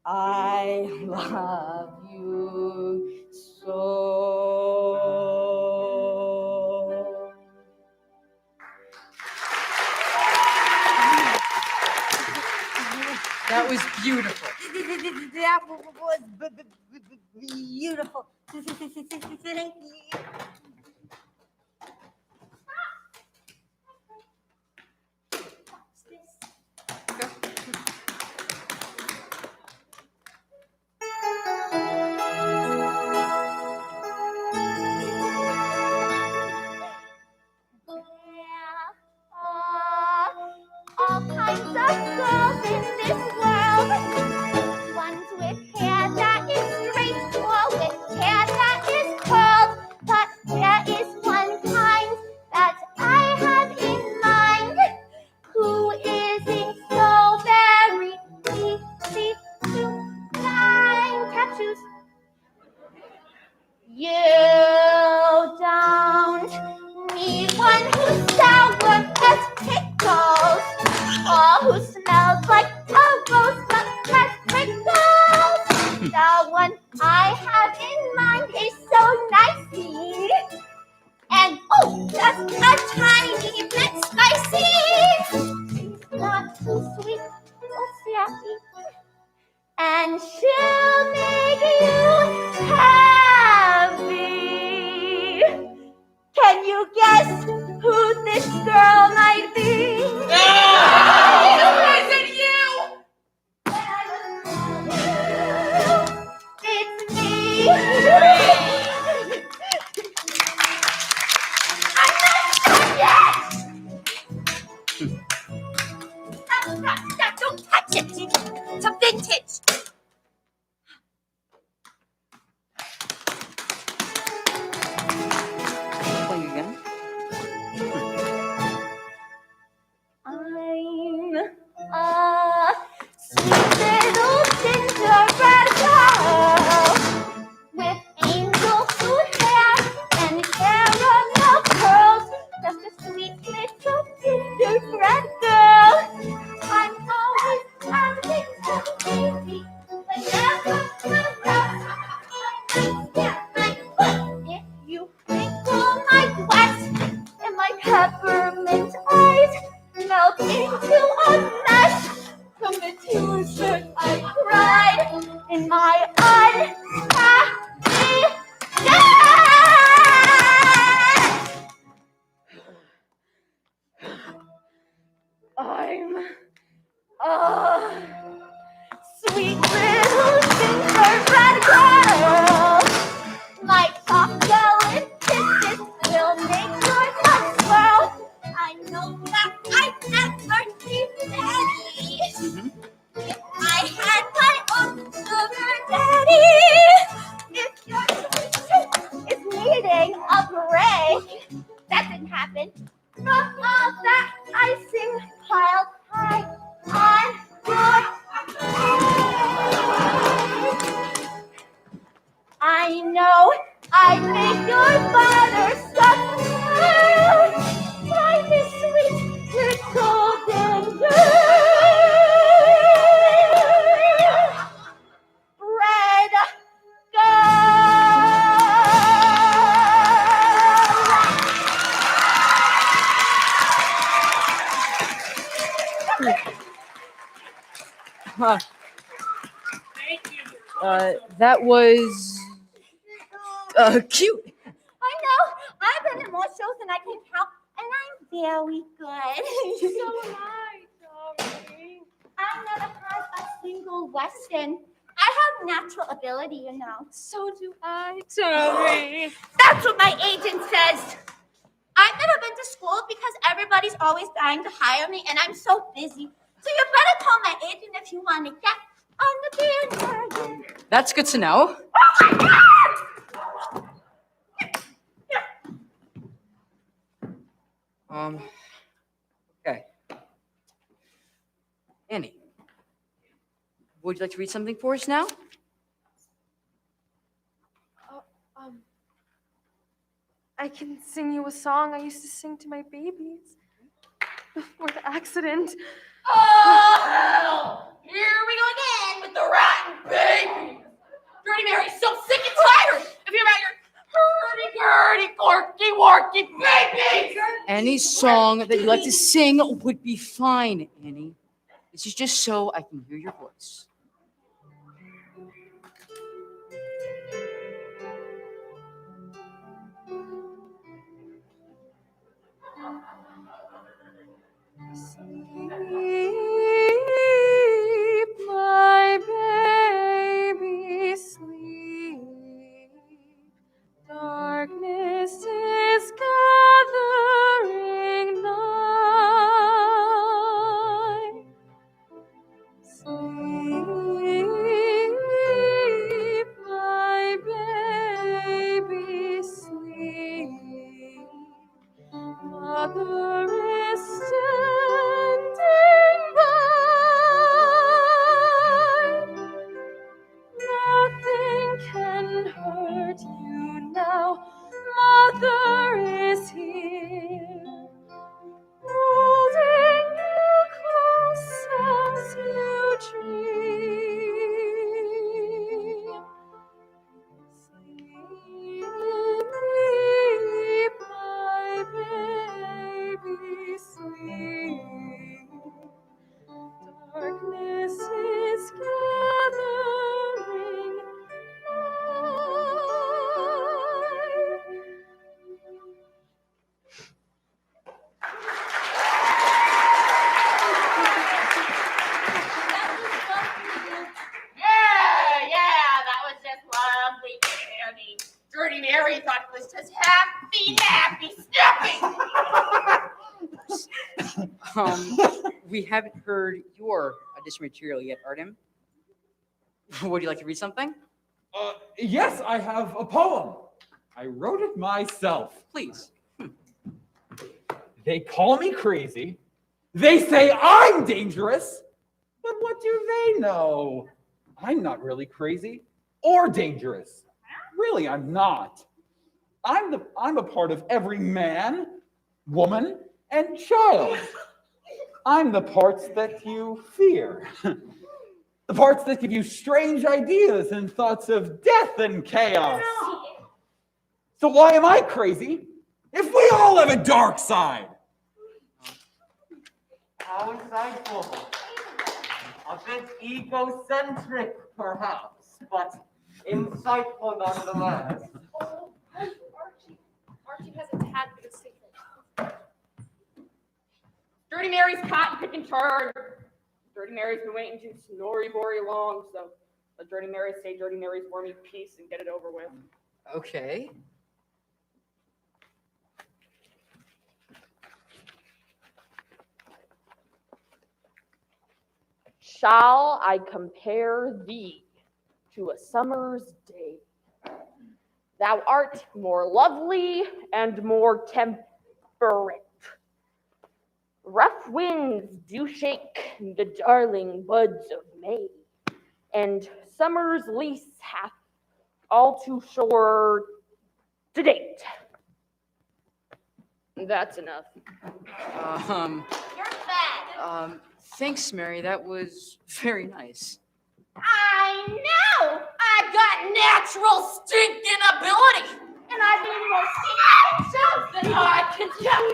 I love you so. That was beautiful. That was beautiful. Thank you. Watch this. All kinds of girls in this world. Ones with hair that is straight or with hair that is curled. But there is one kind that I have in mind who isn't so very easy to find. Tattoos. You don't need one who's sour as pickles, or who smells like a rose but has prickles. The one I have in mind is so nicey, and oh, just a tiny bit spicy. She's not too sweet or sassy, and she'll make you happy. Can you guess who this girl might be? Is it you? It's me. I'm not done yet. Stop, don't touch it. It's a vintage. Playing again? I'm a sweet little gingerbread girl with angel food hair and caramel curls. Just a sweet little gingerbread girl. I'm always having a baby whenever around. Yeah, my foot. If you wrinkle my wet and my peppermint eyes melt into a mess from the tears that I cried in my unhappy days. I'm a sweet little gingerbread girl, like chocolate. That was cute. I know. I've been in more shows than I can count, and I'm very good. So am I, Tommy. I never had a single lesson. I have natural ability, you know. So do I, Tommy. That's what my agent says. I've never been to school because everybody's always dying to hire me, and I'm so busy. So you better call my agent if you want to get on the bandwagon. That's good to know. Okay. Annie, would you like to read something for us now? I can sing you a song I used to sing to my babies before the accident. Oh, here we go again with the rotten baby. Dirty Mary's so sick and tired of hearing about your hurdy-gurdy, corky-worky baby. Any song that you like to sing would be fine, Annie. This is just so I can hear your voice. Sleep, my baby, sleep. Darkness is gathering nigh. Sleep, my baby, sleep. Mother is standing by. Nothing can hurt you now. Mother is here, holding you close as you dream. Sleep, my baby, sleep. Darkness is gathering Yeah, that was just lovely, Annie. Dirty Mary thought it was just happy, nappy, snappy. We haven't heard your audition material yet, Artem. Would you like to read something? Yes, I have a poem. I wrote it myself. Please. They call me crazy. They say I'm dangerous. But what do they know? I'm not really crazy or dangerous. Really, I'm not. I'm a part of every man, woman, and child. I'm the parts that you fear. The parts that give you strange ideas and thoughts of death and chaos. So why am I crazy if we all have a dark side? How insightful. A bit egocentric, perhaps, but insightful nonetheless. Oh, Archie. Archie has a tad bit of secret. Dirty Mary's cotton picking turn. Dirty Mary's been waiting too snory-bory long, so let Dirty Mary say Dirty Mary's wormy piece and get it over with. Okay. Shall I compare thee to a summer's day? Thou art more lovely and more temperate. Rough winds do shake the darling buds of May, and summer's lease hath all too sure to date. That's enough. You're fat. Thanks, Mary. That was very nice. I know! I've got natural stinking ability! And I've been more stinking shows than I can tell.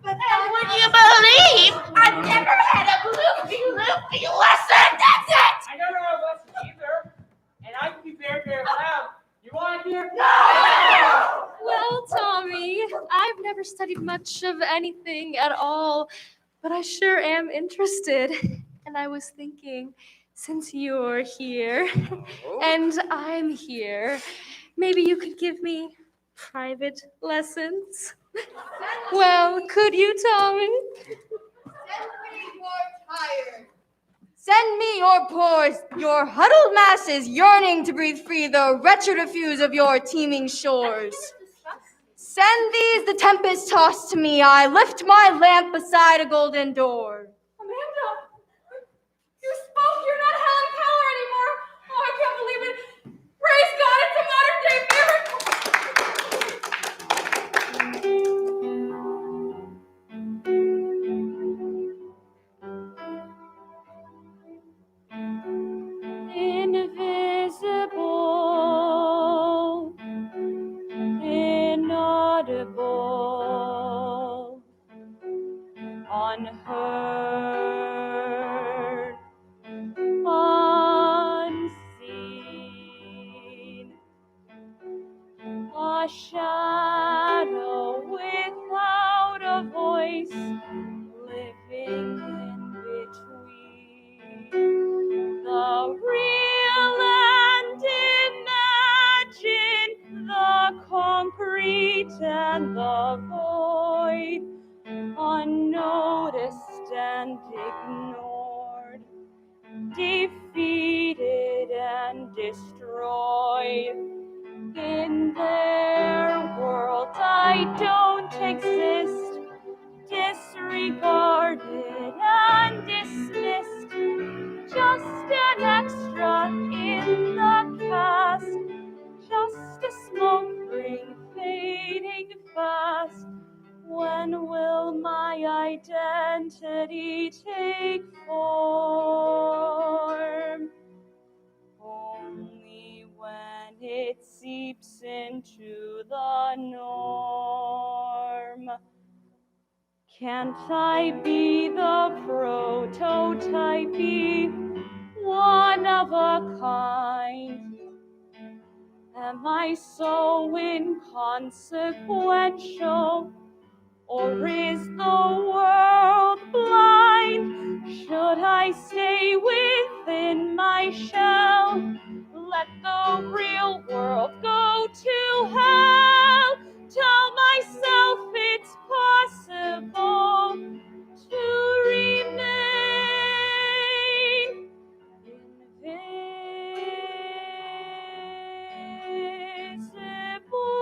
And would you believe I've never had a blue much of anything at all, but I sure am interested. And I was thinking, since you're here and I'm here, maybe you could give me private lessons. Well, could you, Tommy? Send me your pores, your huddled masses yearning to breathe free the wretched refuse of your teeming shores. Send these the tempest tossed to me, I lift my lamp beside a golden door. Amanda, you spoke. You're not Helen Keller anymore. Oh, I can't believe it. Praise God, it's a modern day miracle. Invisible, inaudible, unheard, unseen, a shadow without a voice, living in between the real and imagined, the concrete and the void, unnoticed and ignored, defeated and destroyed. In their world I don't exist, disregarded and dismissed, just an extra in the cast, just a smoke ring fading fast. When will my identity take form? Only when it seeps into the norm. Can't I be the prototype, be one of a kind? Am I so inconsequential, or is the world blind? Should I stay within my shell, let the real world go to hell? Tell myself it's possible to remain invisible.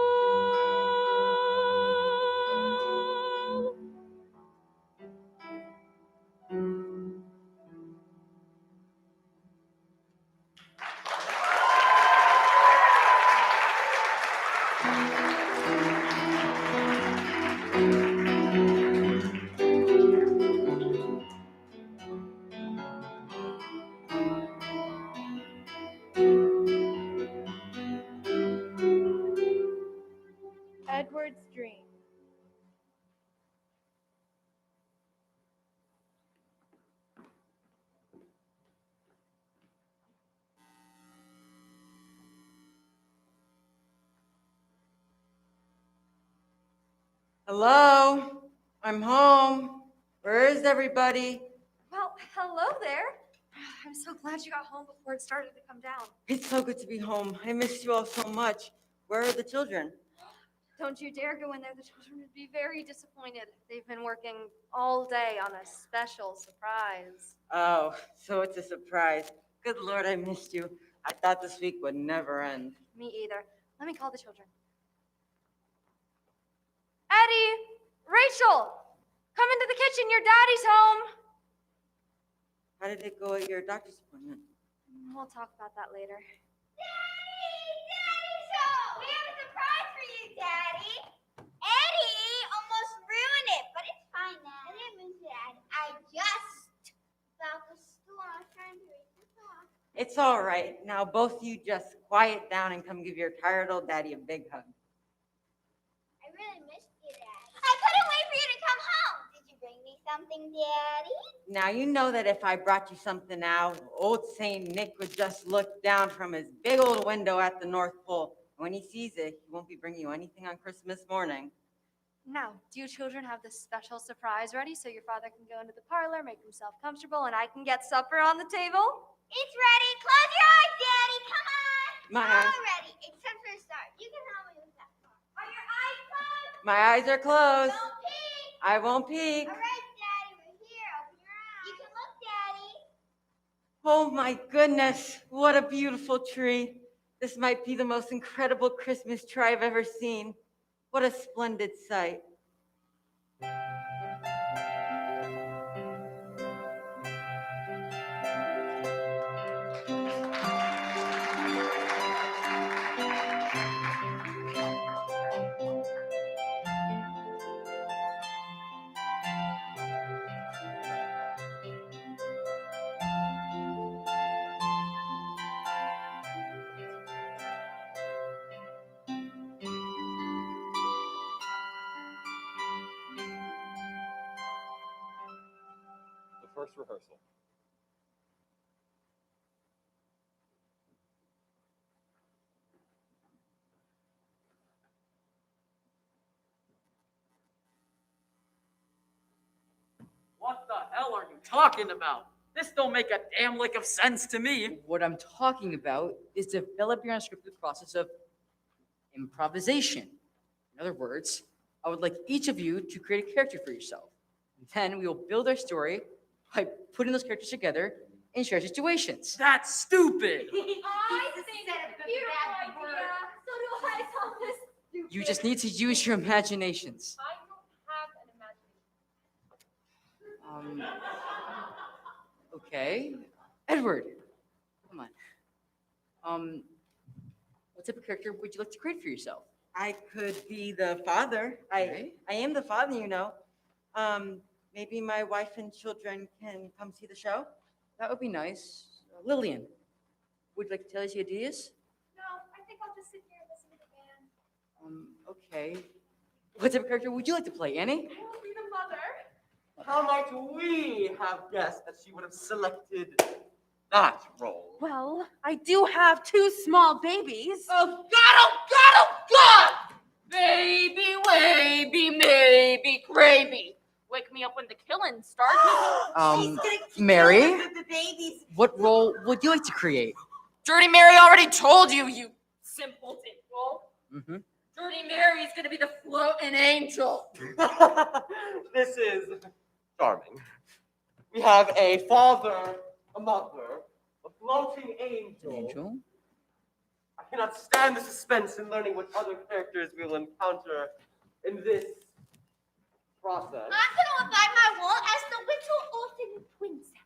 Edward's Dream. Hello, I'm home. Where is everybody? Well, hello there. I'm so glad you got home before it started to come down. It's so good to be home. I missed you all so much. Where are the children? Don't you dare go in there. The children would be very disappointed. They've been working all day on a special surprise. Oh, so it's a surprise. Good Lord, I missed you. I thought this week would never end. Me either. Let me call the children. Eddie! Rachel! Come into the kitchen. Your daddy's home. How did it go at your doctor's appointment? We'll talk about that later. Daddy's home! We have a surprise for you, Daddy. Eddie almost ruined it, but it's fine now. I didn't mean to, Dad. I just felt the stool. I was trying to reach the top. It's all right. Now both you just quiet down and come give your tired old daddy a big hug. I really missed you, Daddy. I couldn't wait for you to come home. Did you bring me something, Daddy? Now you know that if I brought you something now, old Saint Nick would just look down from his big old window at the North Pole. When he sees it, he won't be bringing you anything on Christmas morning. Now, do you children have this special surprise ready so your father can go into the parlor, make himself comfortable, and I can get supper on the table? It's ready. Close your eyes, Daddy. Come on. My All eyes. ready, except for the start. You can help me with that part. Are your eyes closed? My eyes are closed. Don't peek. I won't peek. All right, Daddy, we're here. Open your eyes. You can look, Daddy. Oh my goodness, what a beautiful tree. This might be the most incredible Christmas tree I've ever seen. What a splendid sight. The first rehearsal. What the hell are you talking about? This don't make a damn lick of sense to me. What I'm talking about is develop your unscripted process of improvisation. In other words, I would like each of you to create a character for yourself. And then we will build our story by putting those characters together in shared situations. That's stupid. I think it's a beautiful idea. So do I, Thomas. You just need to use your imaginations. I don't have an imagination. Okay. Edward, come on. What type of character would you like to create for yourself? I could be the father. Okay. I am the father, you know. Maybe my wife and children can come see the show. That would be nice. Lillian, would you like to tell us your ideas? No, I think I'll just sit here and listen to the band. Okay. What type of character would you like to play, Annie? I will be the mother. How might we have guessed that she would have selected that role? Well, I do have two small babies. Oh, God! Baby, wavy, maybe, gravy. Wake me up when the killing starts. Mary, The babies. what role would you like to create? Dirty Mary already told you, you simpleton. Mm-hmm. Dirty Mary's gonna be the floating angel. This is charming. We have a father, a mother, a floating angel. I cannot stand the suspense in learning what other characters we will encounter in this process. I'm gonna abide my role as the Little Orphan Princess.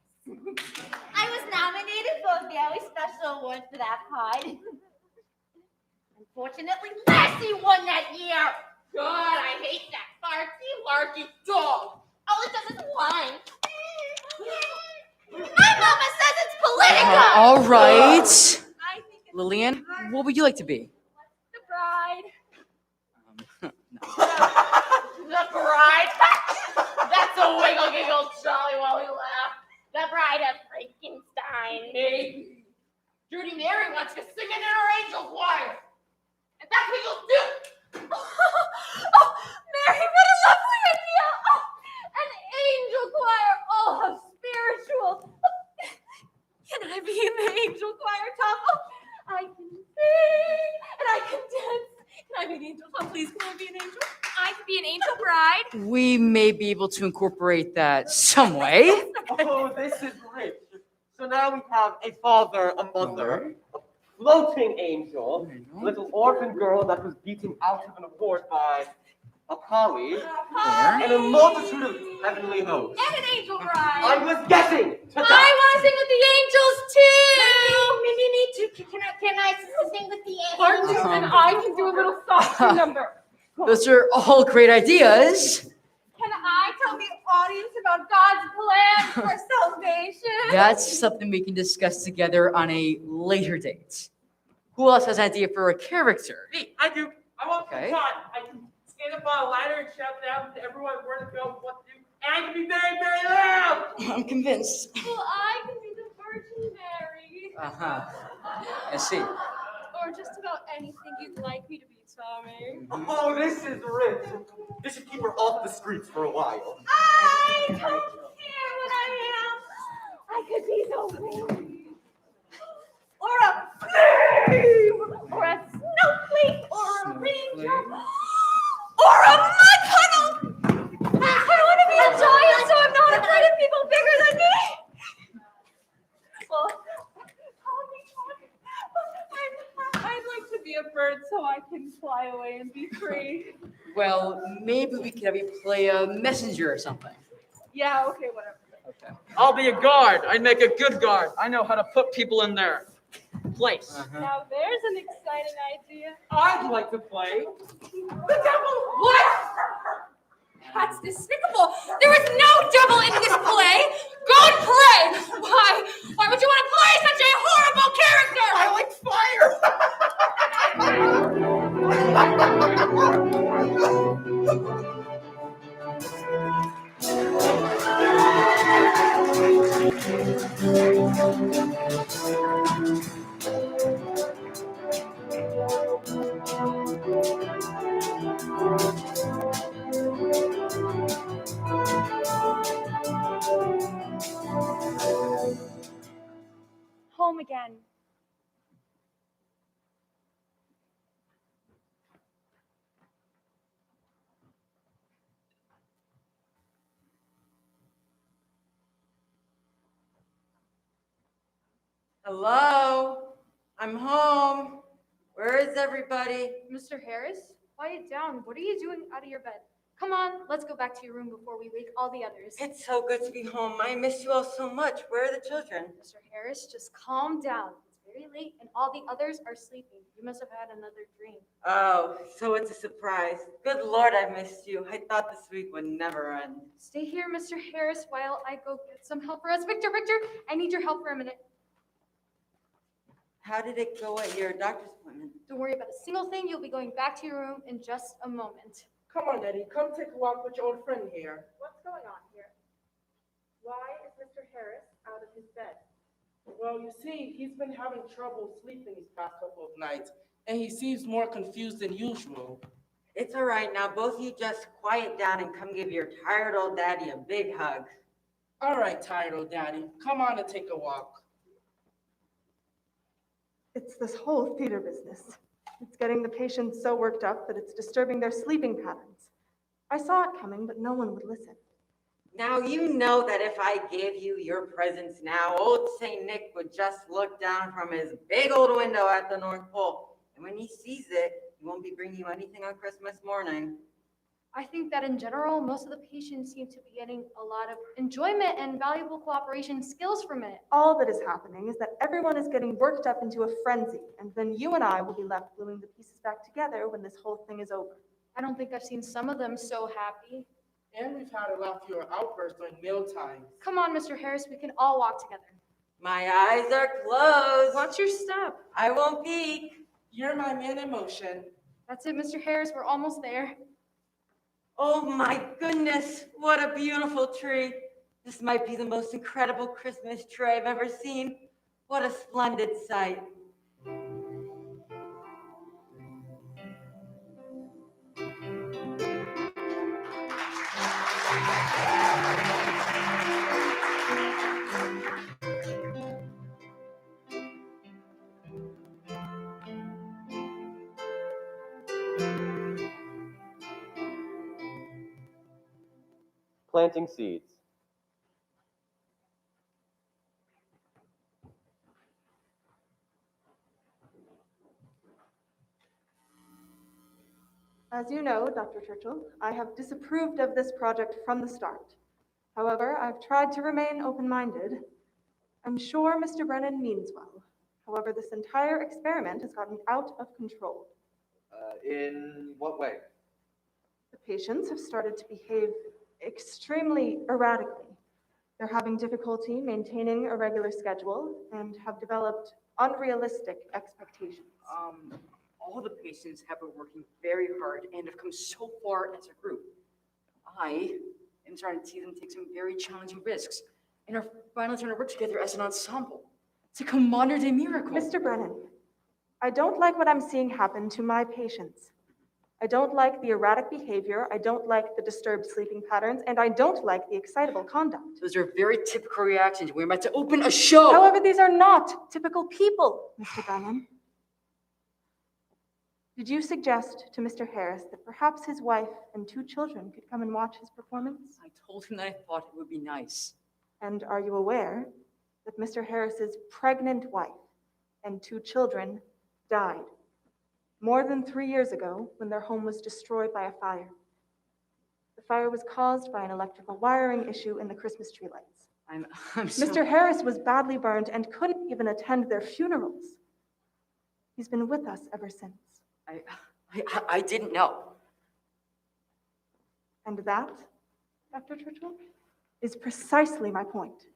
I was nominated for a very special award for that part. Unfortunately, Lassie won that year. God, I hate that farty larky dog. All it does is whine. My mama says it's political. All right. Lillian, what would you like to be? The bride. The bride. That's a wiggle giggle jolly wally laugh. The bride of Frankenstein, maybe. Dirty Mary wants to sing in her angel choir. And that's what you'll do. Oh, Mary, what a lovely idea. Oh, an angel choir. Oh, how spiritual. Can I be in the angel choir, Tom? Oh, I can sing and I can dance. Can I be an angel? Tom, please, can I be an angel? I can be an angel bride. We may be able to incorporate that some way. Oh, this is rich. So now we have a father, a mother, a floating angel, a little orphan girl that was beaten out of an award by a colleague, and a multitude of heavenly hosts. And an angel bride. I was guessing to that. I want to sing with the angels too. Maybe me too. Can I sing with the Pardon angels? me, and I can do a little softer number. Those are all great ideas. Can I tell the audience about God's plan for salvation? That's something we can discuss together on a later date. Who else has an idea for a character? Me, I do. I want Okay. to shot. I can stand up on a ladder and shout down to everyone where to go, what to do, and I can be very, very loud. I'm convinced. Well, I can be the Virgin Mary. Uh-huh. I see. Or just about anything you'd like me to be, Tommy. Oh, this is rich. This should keep her off the streets for a while. I don't care what I am. I could be the wind, or a flame, or a snowflake, or a raindrop, or a mud puddle. I want to be a giant, so I'm not afraid of people bigger than me. Well, I'd like to be a bird so I can fly away and be free. Well, maybe we could have you play a messenger or something. Yeah, okay, whatever. Okay. I'll be a guard. I'd make a good guard. I know how to put people in their place. Now there's an exciting idea. I'd like to play. The devil? What? That's despicable. There is no devil in this play. Go and pray. Why would you want to play such a horrible character? I like fire. Home again. Hello? I'm home. Where is everybody? Mr. Harris, quiet down. What are you doing out of your bed? Come on, let's go back to your room before we wake all the others. It's so good to be home. I miss you all so much. Where are the children? Mr. Harris, just calm down. It's very late and all the others are sleeping. You must have had another dream. Oh, so it's a surprise. Good Lord, I missed you. I thought this week would never end. Stay here, Mr. Harris, while I go get some help for us. Victor, I need your help for a minute. How did it go at your doctor's appointment? Don't worry about a single thing. You'll be going back to your room in just a moment. Come on, Eddie. Come take a walk with your old friend here. What's going on here? Why is Mr. Harris out of his bed? Well, you see, he's been having trouble sleeping these past couple of nights, and he seems more confused than usual. It's all right. Now, both of you just quiet down and come give your tired old daddy a big hug. All right, tired old daddy. Come on and take a walk. It's this whole theater business. It's getting the patients so worked up that it's disturbing their sleeping patterns. I saw it coming, but no one would listen. Now, you know that if I gave you your presents now, old St. Nick would just look down from his big old window at the North Pole. And when he sees it, he won't be bringing you anything on Christmas morning. I think that in general, most of the patients seem to be getting a lot of enjoyment and valuable cooperation skills from it. All that is happening is that everyone is getting worked up into a frenzy, and then you and I will be left gluing the pieces back together when this whole thing is over. I don't think I've seen some of them so happy. And we've had a lot fewer outbursts during meal times. Come on, Mr. Harris, we can all walk together. My eyes are closed. Watch your step. I won't peek. You're my man in motion. That's it, Mr. Harris, we're almost there. Oh my goodness, what a beautiful tree. This might be the most incredible Christmas tree I've ever seen. What a splendid sight. Planting seeds. As you know, Dr. Churchill, I have disapproved of this project from the start. However, I've tried to remain open-minded. I'm sure Mr. Brennan means well. However, this entire experiment has gotten out of control. In what way? The patients have started to behave extremely erratically. They're having difficulty maintaining a regular schedule and have developed unrealistic expectations. All the patients have been working very hard and have come so far as a group. I am starting to see them take some very challenging risks and are finally trying to work together as an ensemble. It's like a modern day miracle. Mr. Brennan, I don't like what I'm seeing happen to my patients. I don't like the erratic behavior, I don't like the disturbed sleeping patterns, and I don't like the excitable conduct. Those are very typical reactions. We're about to open a show. However, these are not typical people, Mr. Brennan. Did you suggest to Mr. Harris that perhaps his wife and 2 children could come and watch his performance? I told him that I thought it would be nice. And are you aware that Mr. Harris's pregnant wife and 2 children died more than 3 years ago when their home was destroyed by a fire? The fire was caused by an electrical wiring issue in the Christmas tree lights. I'm so... Mr. Harris was badly burned and couldn't even attend their funerals. He's been with us ever since. I didn't know. And that, Dr. Churchill, is precisely my point.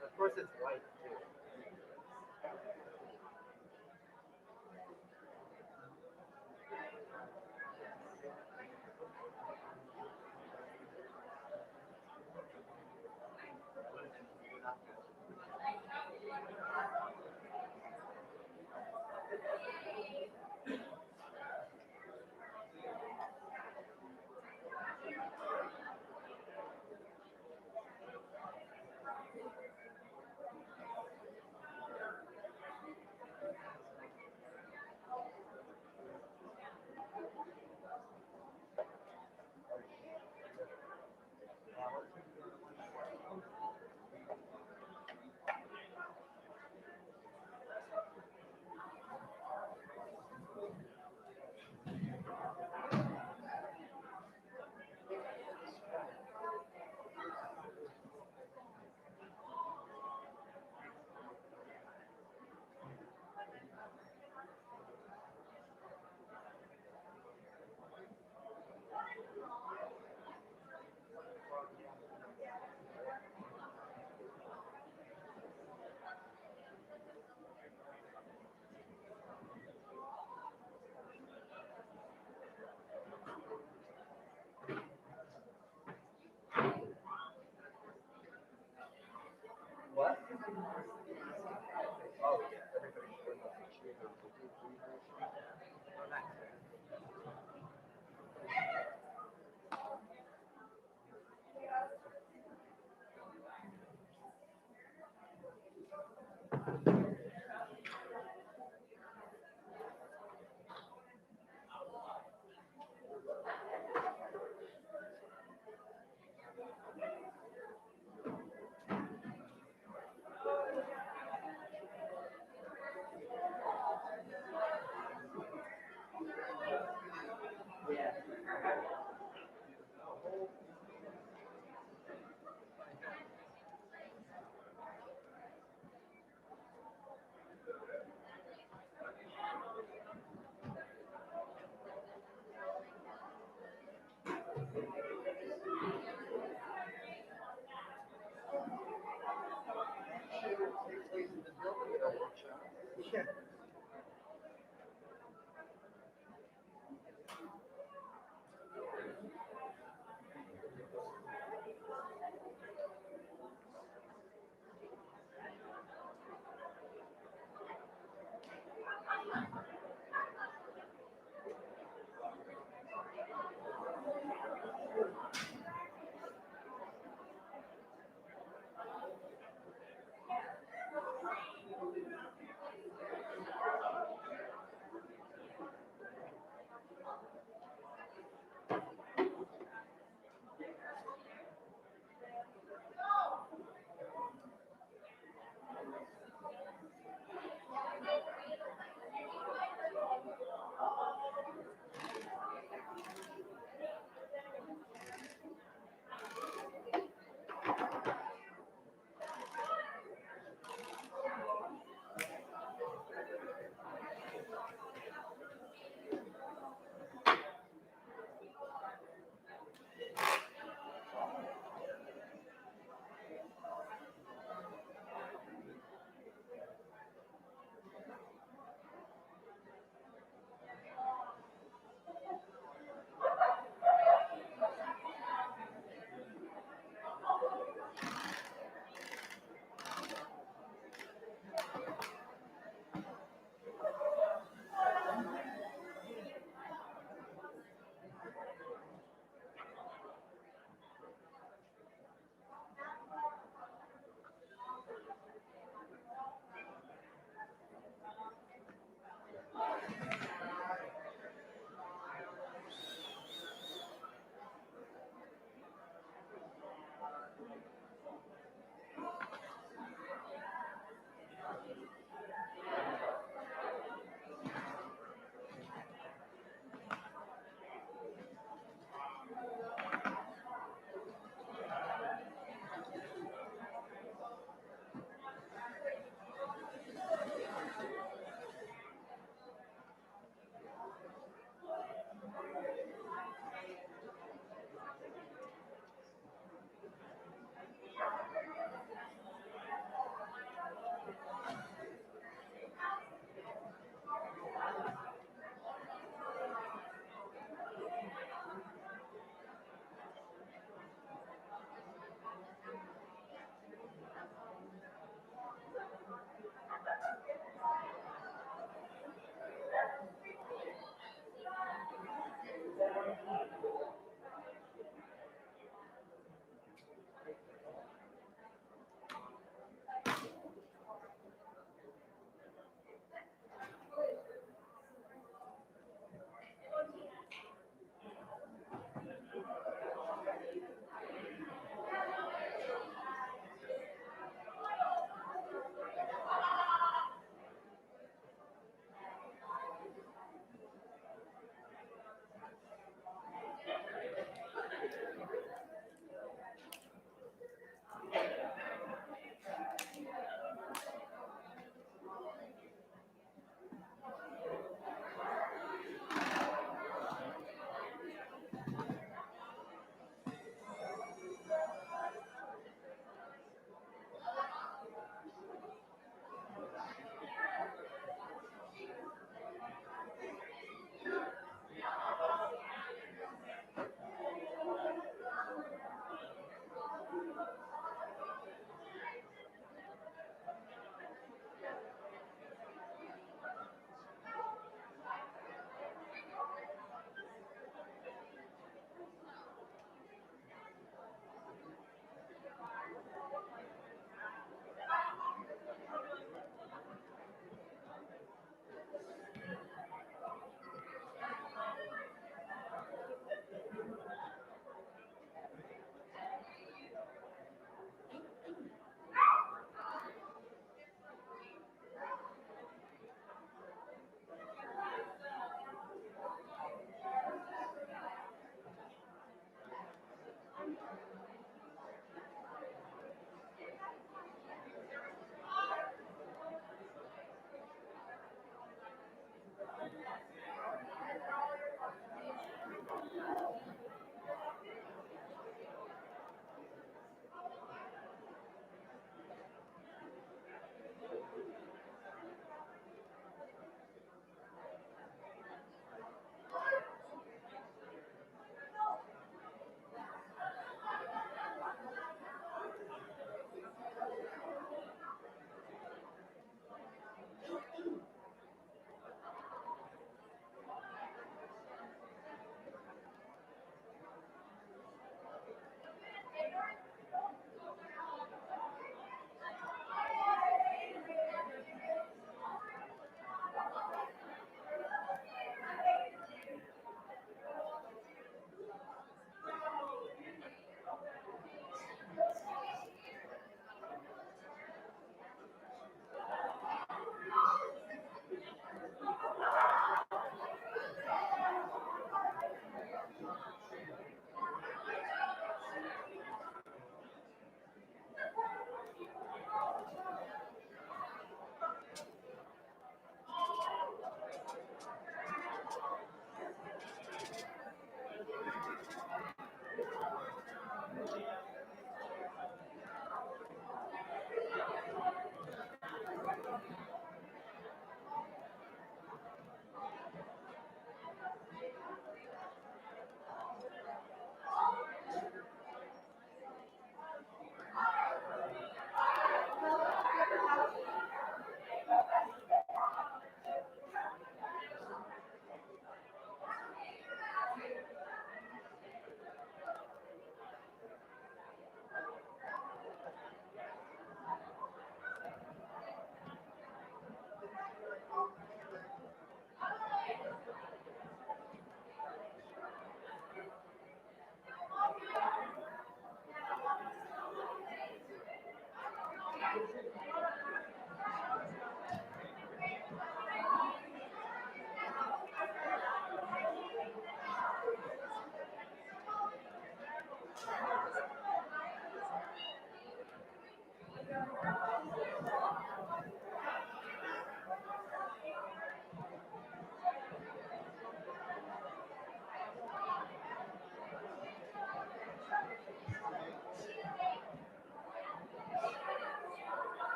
Of course it's white, too.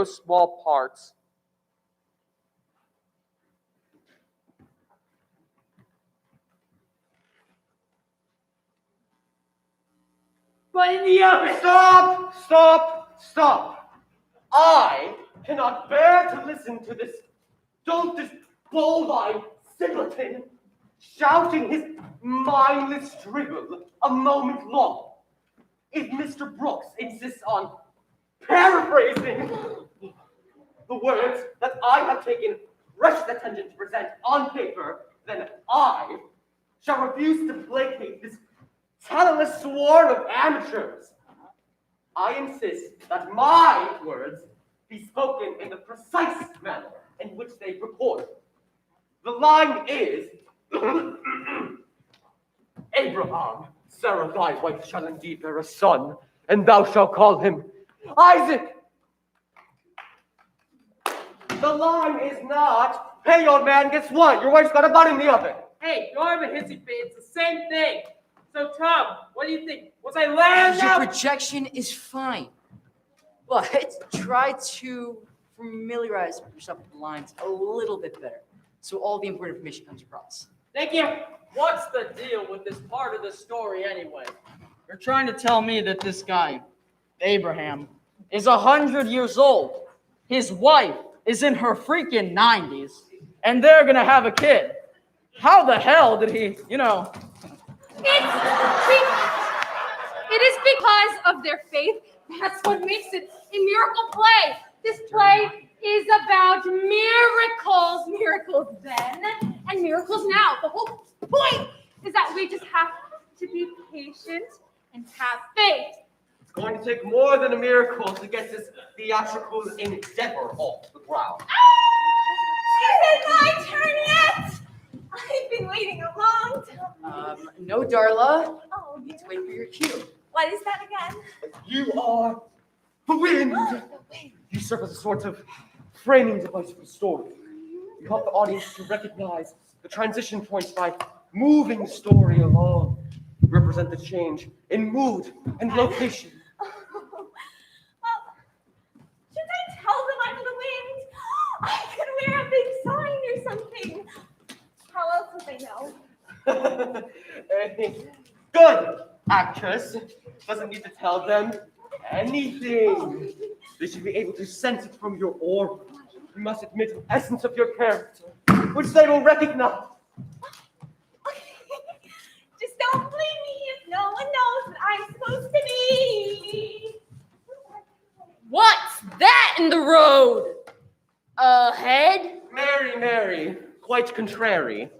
those small parts. But in the oven. Stop! I cannot bear to listen to this bovine simpleton shouting his mindless dribble a moment long. If Mr. Brooks insists on paraphrasing the words that I have taken wretched attention to present on paper, then I shall refuse to placate this talentless swarm of amateurs. I insist that my words be spoken in the precise manner in which they purport. The line is, Abraham, Sarah thy wife shall indeed bear a son, and thou shalt call him Isaac. The line is not, hey old man, guess what? Your wife's got a bun in the oven. Hey, don't have a hissy fit. It's the same thing. So, Tom, what do you think? Was I loud Your enough? projection is fine, but try to familiarize yourself with the lines a little bit better, so all the important information comes across. Thank you. What's the deal with this part of the story anyway? You're trying to tell me that this guy, Abraham, is 100 years old. His wife is in her freaking 90s, and they're gonna have a kid. How the hell did he, It is because of their faith. That's what makes it a miracle play. This play is about miracles. Miracles then and miracles now. The whole point is that we just have to be patient and have faith. It's going to take more than a miracle to get this theatrical endeavor off the ground. Isn't my turn yet? I've been waiting a long time. No, Darla. Oh, You need to wait for your cue. what is that again? You are the wind. You serve as a sort of framing device for the story. You help the audience to recognize the transition points by moving the story along. You represent the change in mood and location. Well, should I tell them I'm the wind? I could wear a big sign or something. How else would they know? Good, actress. Doesn't need to tell them anything. They should be able to sense it from your aura. You must admit the essence of your character, which they will recognize. Just don't blame me if no one knows what I'm supposed to be. What's that in the road? Ahead? Mary, quite contrary.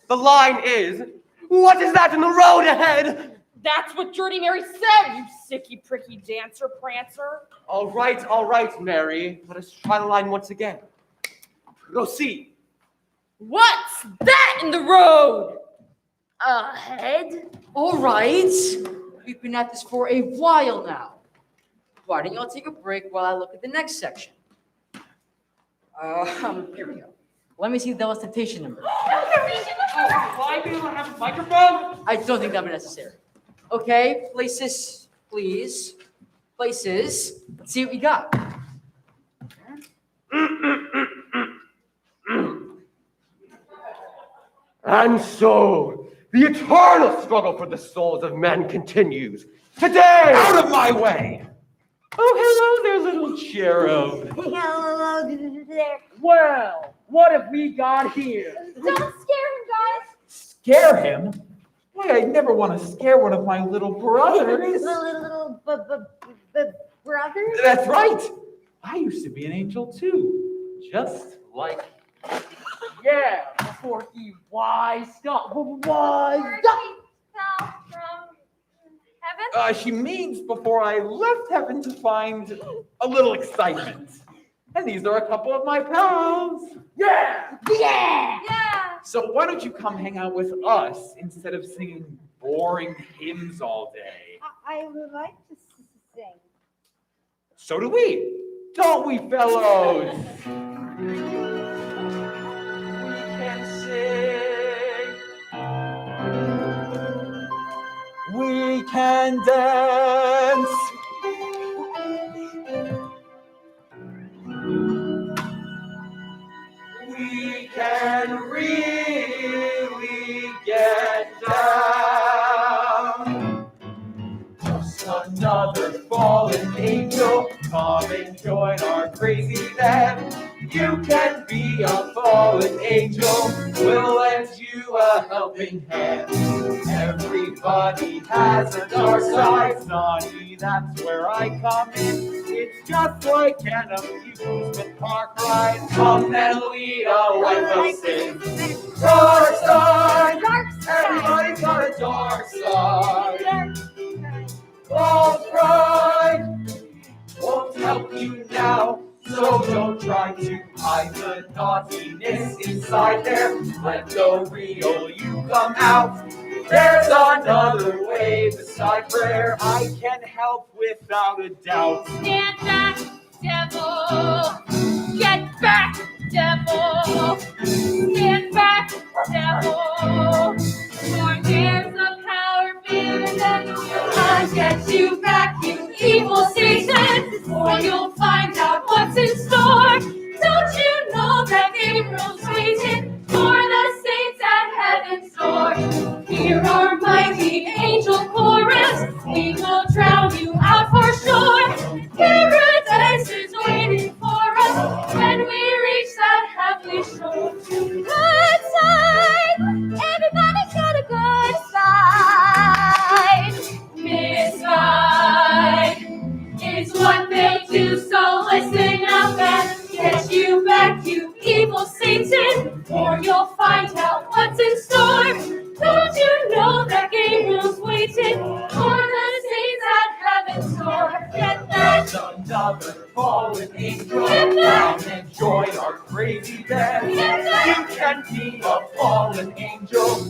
The line is, what is that in the road ahead? That's what Dirty Mary said, you sicky pricky dancer prancer. All right, Mary. Let us try the line once again. Proceed. What's that in the road? Ahead? All right. We've been at this for a while now. Why don't y'all take a break while I look at the next section? Here we go. Let me see the elicitation number. Why do you have a microphone? I don't think that'll be necessary. Okay, places, please. Places. Let's see what we got. And so, the eternal struggle for the souls of men continues. Today! Out of my way! Oh, hello there, little cherub. Hello there. Well, what have we got here? Don't scare him, guys. Scare him? Why, I'd never want to scare one of my little brothers. Little brother. That's right. I used to be an angel too, just like. Yeah, before he wised up. Fell from heaven? She means before I left heaven to find a little excitement. And these are a couple of my pals. Yeah! Yeah. Yeah. So why don't you come hang out with us instead of singing boring hymns all day? I would like to sing. So do we. Don't we, fellows? We can sing. We can dance. another fallen angel. Come and join our crazy band. You can be a fallen angel. We'll lend you a helping hand. Everybody has a dark side, Snotty, that's where I come in. It's just like an amusement park ride. Come and lead a life of sin. Dark side, everybody's got a dark side. False pride won't help you now, so don't try to hide the naughtiness inside there. Let the real you come out. There's another way beside prayer. I can help without a doubt. Stand back, devil. Get back, devil. Stand back, devil. For there's a power bigger than you. I'll get you back, you evil Satan, or you'll find out what's in store. Don't you know that Gabriel's waiting for the saints at heaven's door? Hear our mighty angel chorus, we will drown you out for sure. Paradise is waiting for us when we reach that heavenly shore. Good side, everybody's got a good side. Misguide is what they do, so listen up and get you back, you evil Satan, or you'll find out what's in store. Don't you know that Gabriel's waiting for the saints at heaven's door? Get back, Another fallen angel. Get back. Come and join our crazy band. Get back. You can be a fallen angel.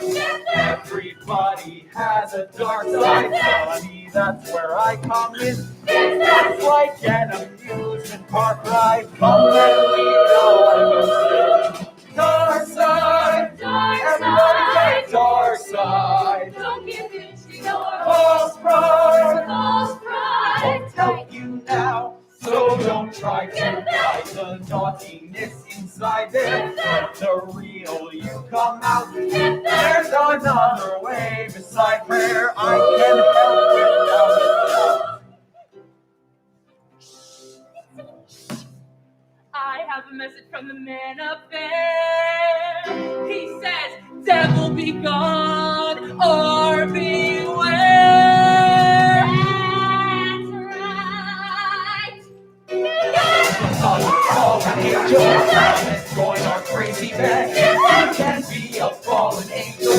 Get back. Everybody has a dark side, Sonny, that's where I come in. Get back. It's like an amusement park ride. Come and lead a life of sin. Dark side, Dark everybody's got a side. dark side. Don't give in to your False pride false pride. won't help you now, so don't try to hide the naughtiness inside there. Let the real you come out. There's another way beside prayer. I can help without a doubt. I have a message from the man up there. He says, devil be gone or beware. That's right. Fallen angel, come and join our crazy band. You can be a fallen angel.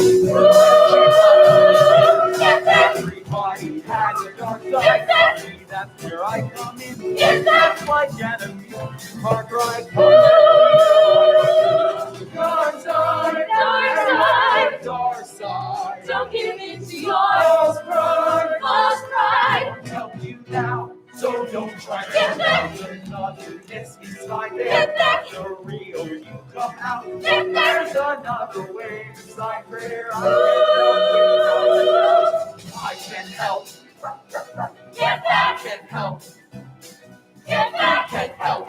Everybody has a dark side. Sonny, that's where I come in. That's like an amusement park ride. Dark side, dark side. Don't give in to your False pride false pride. won't help you now, so don't try to Get back. hide the naughtiness inside there. Get back. The real you come out. Get back. There's another way beside prayer. I can help. Get back. I can help. Get back. I can help.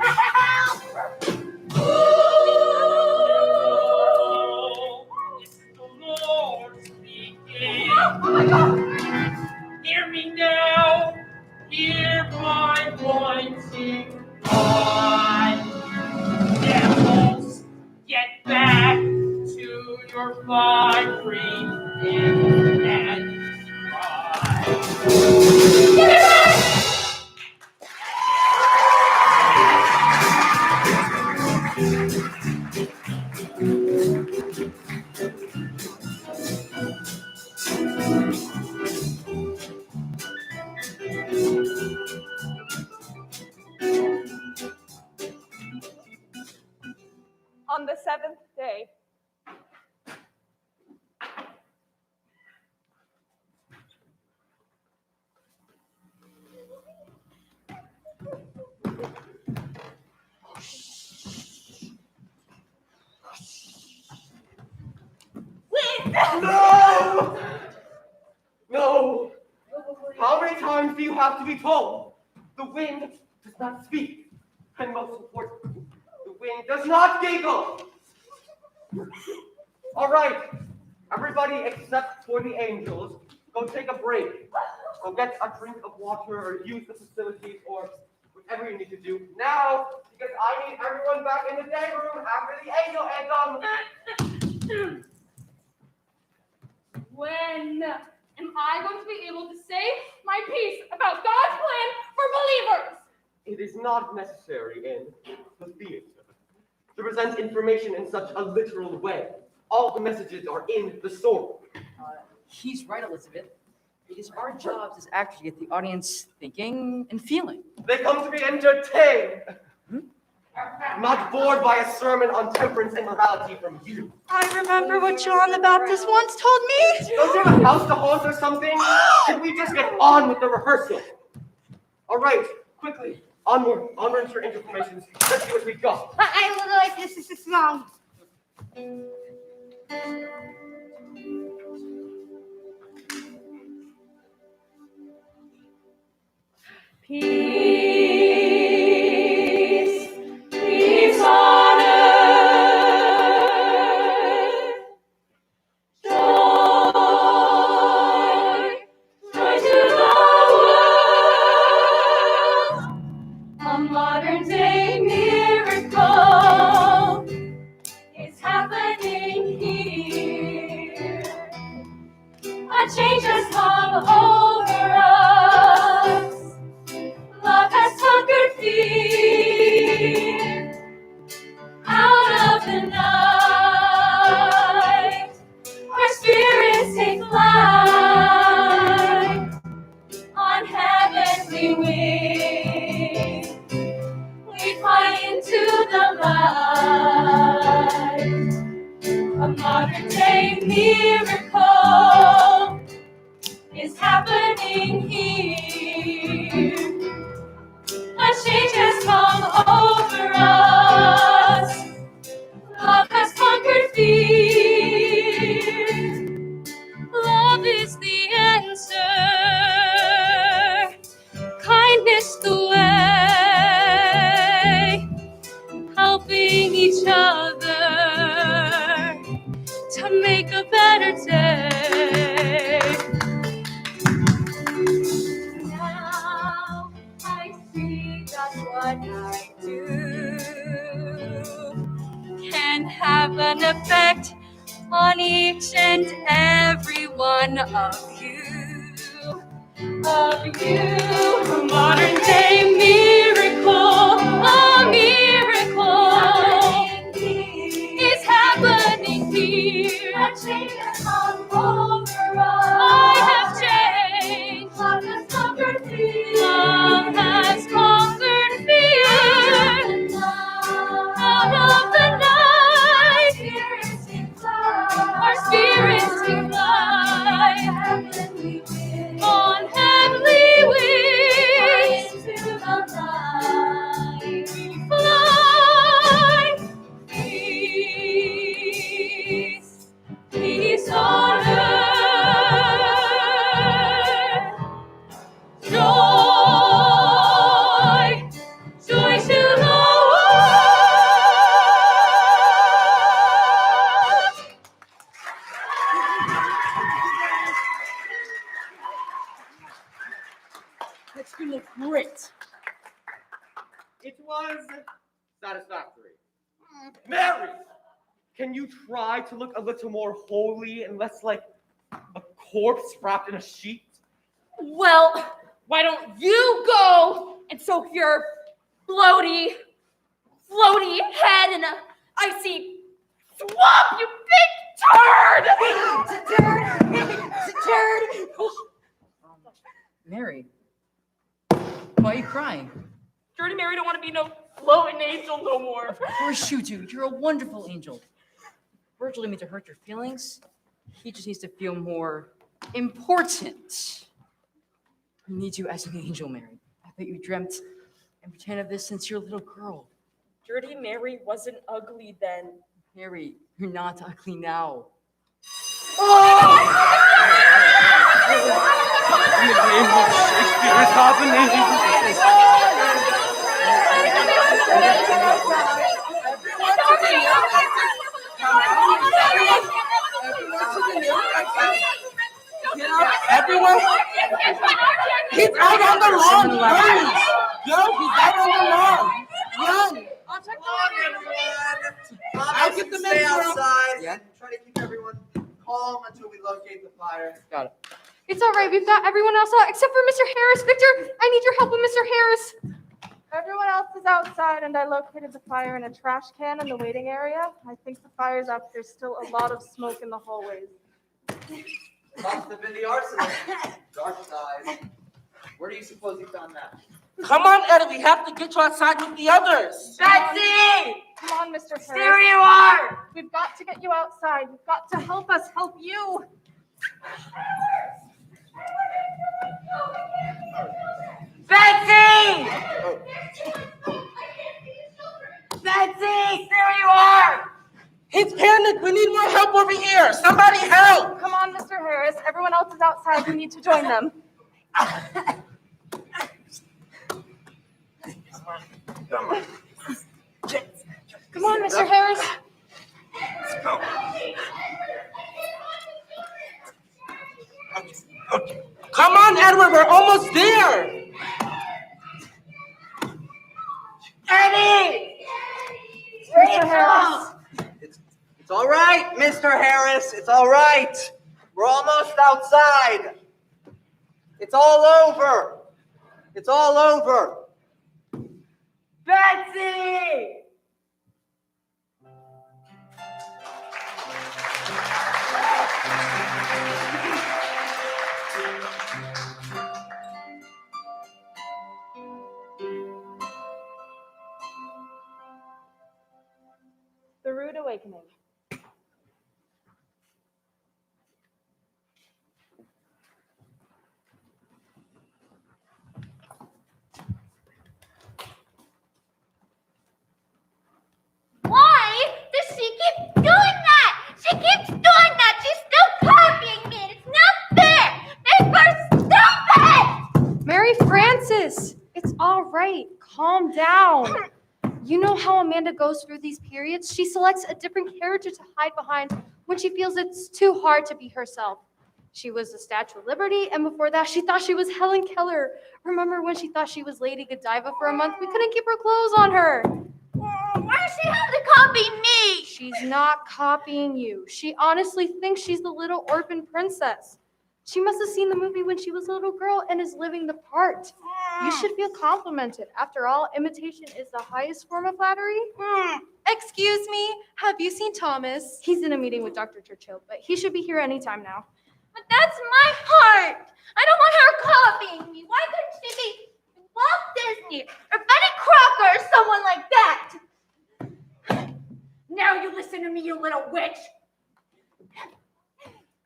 It's the Lord speaking. Oh my God. Hear me now. Hear my voicing on. Devils, get back to your fiery pit and cry. Get back. On the seventh day, No! No! How many times do you have to be told? The wind does not speak. And most importantly, the wind does not giggle. All right, everybody except for the angels, Go take a break. Go get a drink of water or use the facilities or whatever you need to do now, because I need everyone back in the day room after the angel anthem. When am I going to be able to say my piece about God's plan for believers? It is not necessary in the theater to present information in such a literal way. All the messages are in the story. He's right, Elizabeth. It is our jobs as actors to get the audience thinking and feeling. They come to be entertained, not bored by a sermon on temperance and morality from you. I remember what John the Baptist once told me. Don't you have a house to haunt or something? Can we just get on with the rehearsal? All right, quickly, onward to your informations. Let's see what we got. I would like this song. Peace, peace on earth, joy, joy to the world. A modern day miracle is happening here. A change has come over us. Love has conquered fear. Out of the night, our spirits take flight on heavenly wings. We fly into the light. A modern day miracle is happening here. A change has come over us. Love has conquered fear. Love is the answer. Kindness the way. Helping each other to make a better day. Now I see that what I do can have an effect on each and every one of you. A modern day miracle, a miracle is happening here. A change has come over us. I have changed. Love has conquered fear. Love has conquered fear. Out of the night, our spirits can fly on heavenly wings. Into the light we fly. Peace, peace on earth. Joy, joy to the world. That's gonna look great. It was satisfactory. Mary, can you try to look a little more holy and less like a corpse wrapped in a sheet? Well, why don't you go and soak your floaty head in a icy swamp, you big turd! Mary, why are you crying? Dirty Mary don't want to be no floating angel no more. Of course you do. You're a wonderful angel. Virgil didn't mean to hurt your feelings. He just needs to feel more important. He needs you as an angel, Mary. I bet you dreamt and pretended of this since you're a little girl. Dirty Mary wasn't ugly then. Mary, you're not ugly now. In the name of Shakespeare is happening. everyone. He's out on the lawn. Hurry. Yo, he's out on the lawn. Run. I'll get the Stay men for him. outside. Yeah? Try to keep everyone calm until we locate the fire. Got it. It's all right. We've got everyone else out except for Mr. Harris. Victor, I need your help with Mr. Harris. Everyone else is outside, and I located the fire in a trash can in the waiting area. I think the fire's up. There's still a lot of smoke in the hallways. Must have been the arsonist. Dark side. Where do you suppose you found that? Come on, Eddie. We have to get you outside with the others. Betsy! Come on, Mr. Harris. There you are! We've got to get you outside. You've got to help us help you. Betsy! Betsy, there you are! He's panicked. We need more help over here. Somebody help! Come on, Mr. Harris. Everyone else is outside. We need to join them. Come on, Mr. Harris. Come on, Edward. We're almost there. Eddie! Mr. Harris. It's all right, Mr. Harris. It's all right. We're almost outside. It's all over. It's all over. Betsy! The Rude Awakening. Why does she keep doing that? She keeps doing that. She's still copying me. It's not fair. People are stupid. Mary Frances, it's all right. Calm down. You know how Amanda goes through these periods? She selects a different character to hide behind when she feels it's too hard to be herself. She was the Statue of Liberty, and before that, she thought she was Helen Keller. Remember when she thought she was Lady Godiva for a month? We couldn't keep her clothes on her. Why does she have to copy me? She's not copying you. She honestly thinks she's the little orphan princess. She must have seen the movie when she was a little girl and is living the part. You should feel complimented. After all, imitation is the highest form of flattery. Excuse me, have you seen Thomas? He's in a meeting with Dr. Churchill, but he should be here anytime now. But that's my part. I don't want her copying me. Why couldn't she be Walt Disney or Betty Crocker or someone like that? Now you listen to me, you little witch!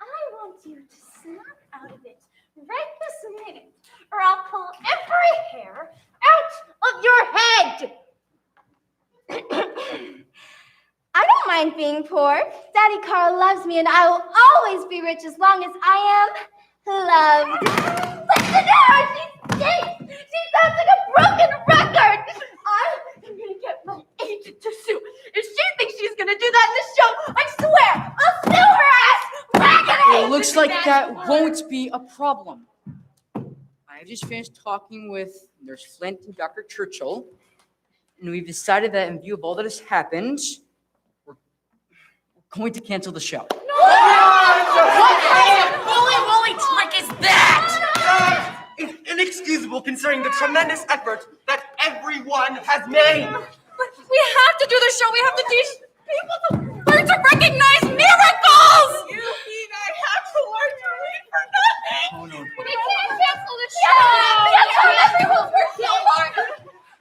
I want you to snap out of it right this minute, or I'll pull every hair out of your head. I don't mind being poor. Daddy Carl loves me, and I will always be rich as long as I am loved. Listen to her! She stinks! She sounds like a broken record! I'm gonna get my agent to sue. If she thinks she's gonna do that in the show, I swear I'll sue her ass! Well, it looks like that won't be a problem. I just finished talking with Nurse Flint and Dr. Churchill, and we've decided that in view of all that has happened, we're going to cancel the show. What kind of bully-wooly trick is that? Inexcusable considering the tremendous effort that everyone has made. We have to do the show. We have to teach people to learn to recognize miracles. You mean I have to learn to read for nothing? Oh, no. We can't cancel the show! That's how everyone works so hard!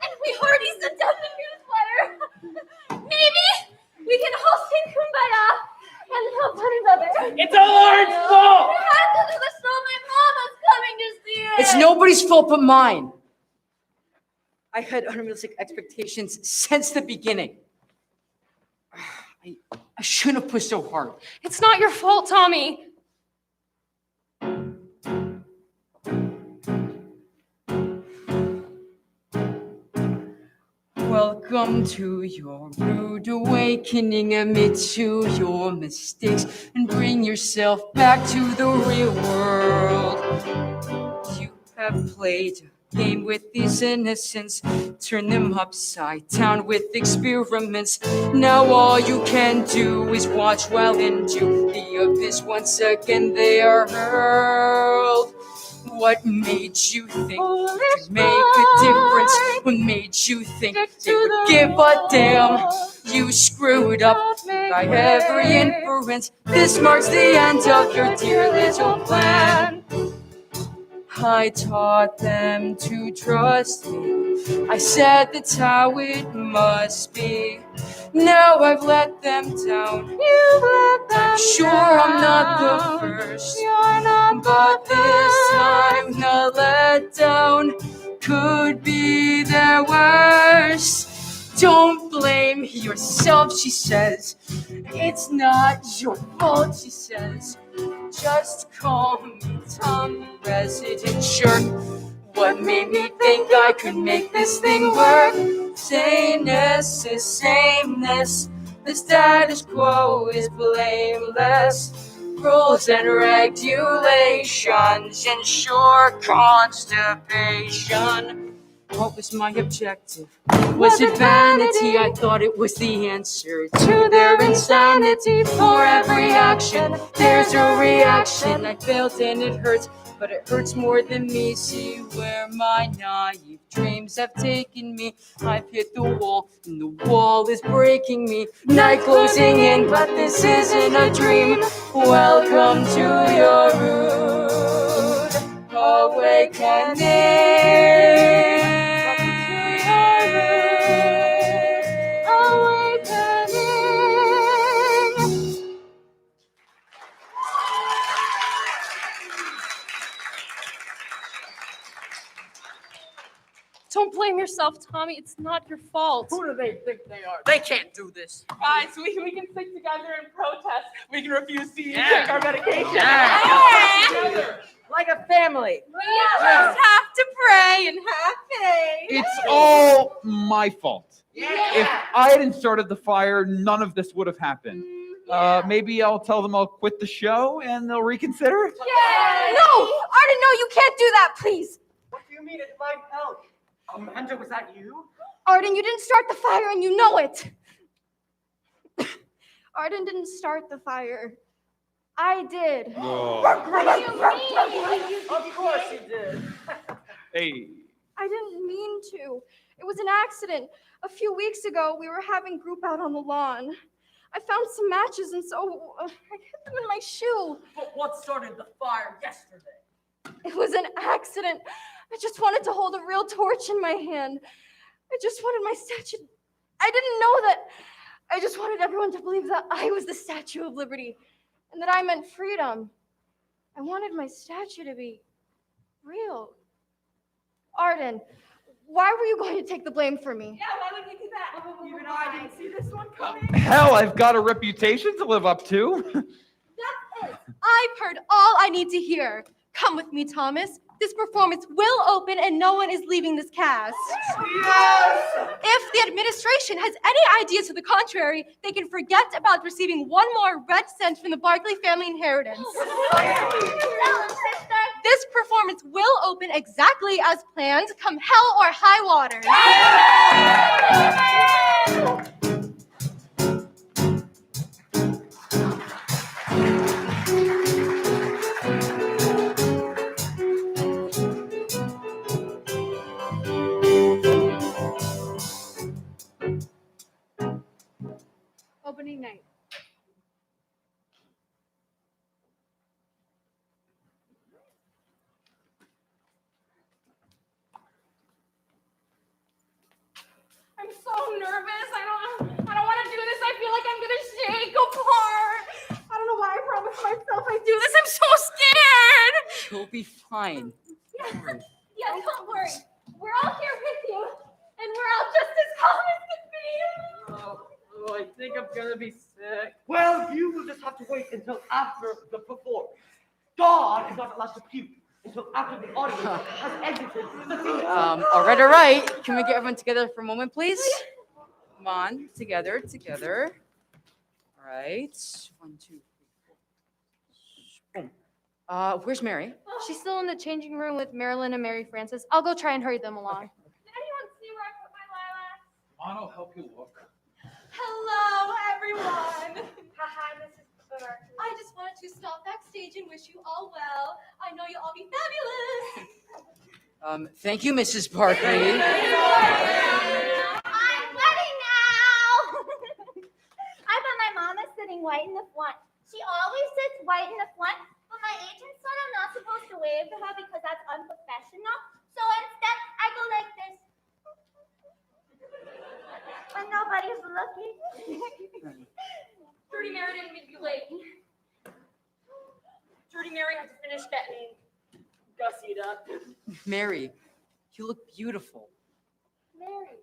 And we already sent out the newsletter! Maybe we can all sing Kumbaya and help one another! It's all our fault! We have to do the show! My mama's coming to see it! It's nobody's fault but mine. I had unrealistic expectations since the beginning. I shouldn't have pushed so hard. It's not your fault, Tommy. Well, Welcome to your rude awakening. Admit to your mistakes and bring yourself back to the real world. You have played a game with these innocents, turn them upside down with experiments. Now all you can do is watch while into the abyss once again they are hurled. What made you think you could make a difference? What made you think they would give a damn? You screwed up by every inference. This marks the end of your dear little plan. I taught them to trust me. I said that's how it must be. Now I've let them down. You've let them Sure, down. I'm not the first, You're not but the this first. time the letdown could be their worst. Don't blame yourself, she says. It's not your fault, she says. Just call me Tom, resident jerk. What made me think I could make this thing work? Sameness is sameness. The status quo is blameless. Rules and regulations ensure constipation. What was my objective? Was it vanity? I thought it was the answer to their insanity. For every action, there's a reaction. I failed and it hurts, but it hurts more than me. See where my naive dreams have taken me. I've hit the wall, and the wall is breaking me. Night closing in, but this isn't a dream. Welcome to your rude awakening. Don't blame yourself, Tommy. It's not your fault. Who do they think they are? They can't do this. Guys, we can stick together and protest. We can refuse to Yeah. take our medication. Yeah. Like a family. We just have to pray and have faith. It's all my fault. Yeah. If I hadn't started the fire, none of this would have happened. Maybe I'll tell them I'll quit the show and they'll reconsider. No! Arden, no, you can't do that, please. What do you mean it might help? Amanda, was that you? Arden, you didn't start the fire and you know it. Arden didn't start the fire. I did. Of course you did. Hey. I didn't mean to. It was an accident. A few weeks ago, we were having group out on the lawn. I found some matches and so I hid them in my shoe. But what started the fire yesterday? It was an accident. I just wanted to hold a real torch in my hand. I just wanted my statue. I didn't know that. I just wanted everyone to believe that I was the Statue of Liberty and that I meant freedom. I wanted my statue to be real. Arden, why were you going to take the blame for me? Yeah, why would you do that? Even I didn't see this one coming. Hell, I've got a reputation to live up to. That's it. I've heard all I need to hear. Come with me, Thomas. This performance will open and no one is leaving this cast. Yes! If the administration has any ideas to the contrary, they can forget about receiving one more red cent from the Barkley family inheritance. This performance will open exactly as planned, come hell or high water. Opening night. I'm so nervous. I don't want to do this. I feel like I'm gonna shake apart. I don't know why I promised myself I'd do this. I'm so scared. You'll be fine. Yeah, don't worry. We're all here with you, and we're all just as calm as can be. Oh, I think I'm gonna be sick. Well, you will just have to wait until after the performance. God is not allowed to puke. until after the audience has exited the theater. All right. Can we get everyone together for a moment, please? Come on, together. All right. 1, 2, 3, 4. Boom. Where's Mary? She's still in the changing room with Marilyn and Mary Frances. I'll go try and hurry them along. Did anyone see where I put my lilacs? I'll help you look. Hello, everyone. Hi, Mrs. Burke. I just wanted to stop backstage and wish you all well. I know you'll all be fabulous. Thank you, Mrs. Barkley. I'm ready now. I bet my mom is sitting right in the front. She always sits right in the front, but my agent said I'm not supposed to wave to her because that's unprofessional. So instead, I go like this. When nobody's looking. Dirty Mary didn't mean to be late. Dirty Mary had to finish getting gussied up. Mary, you look beautiful. Mary,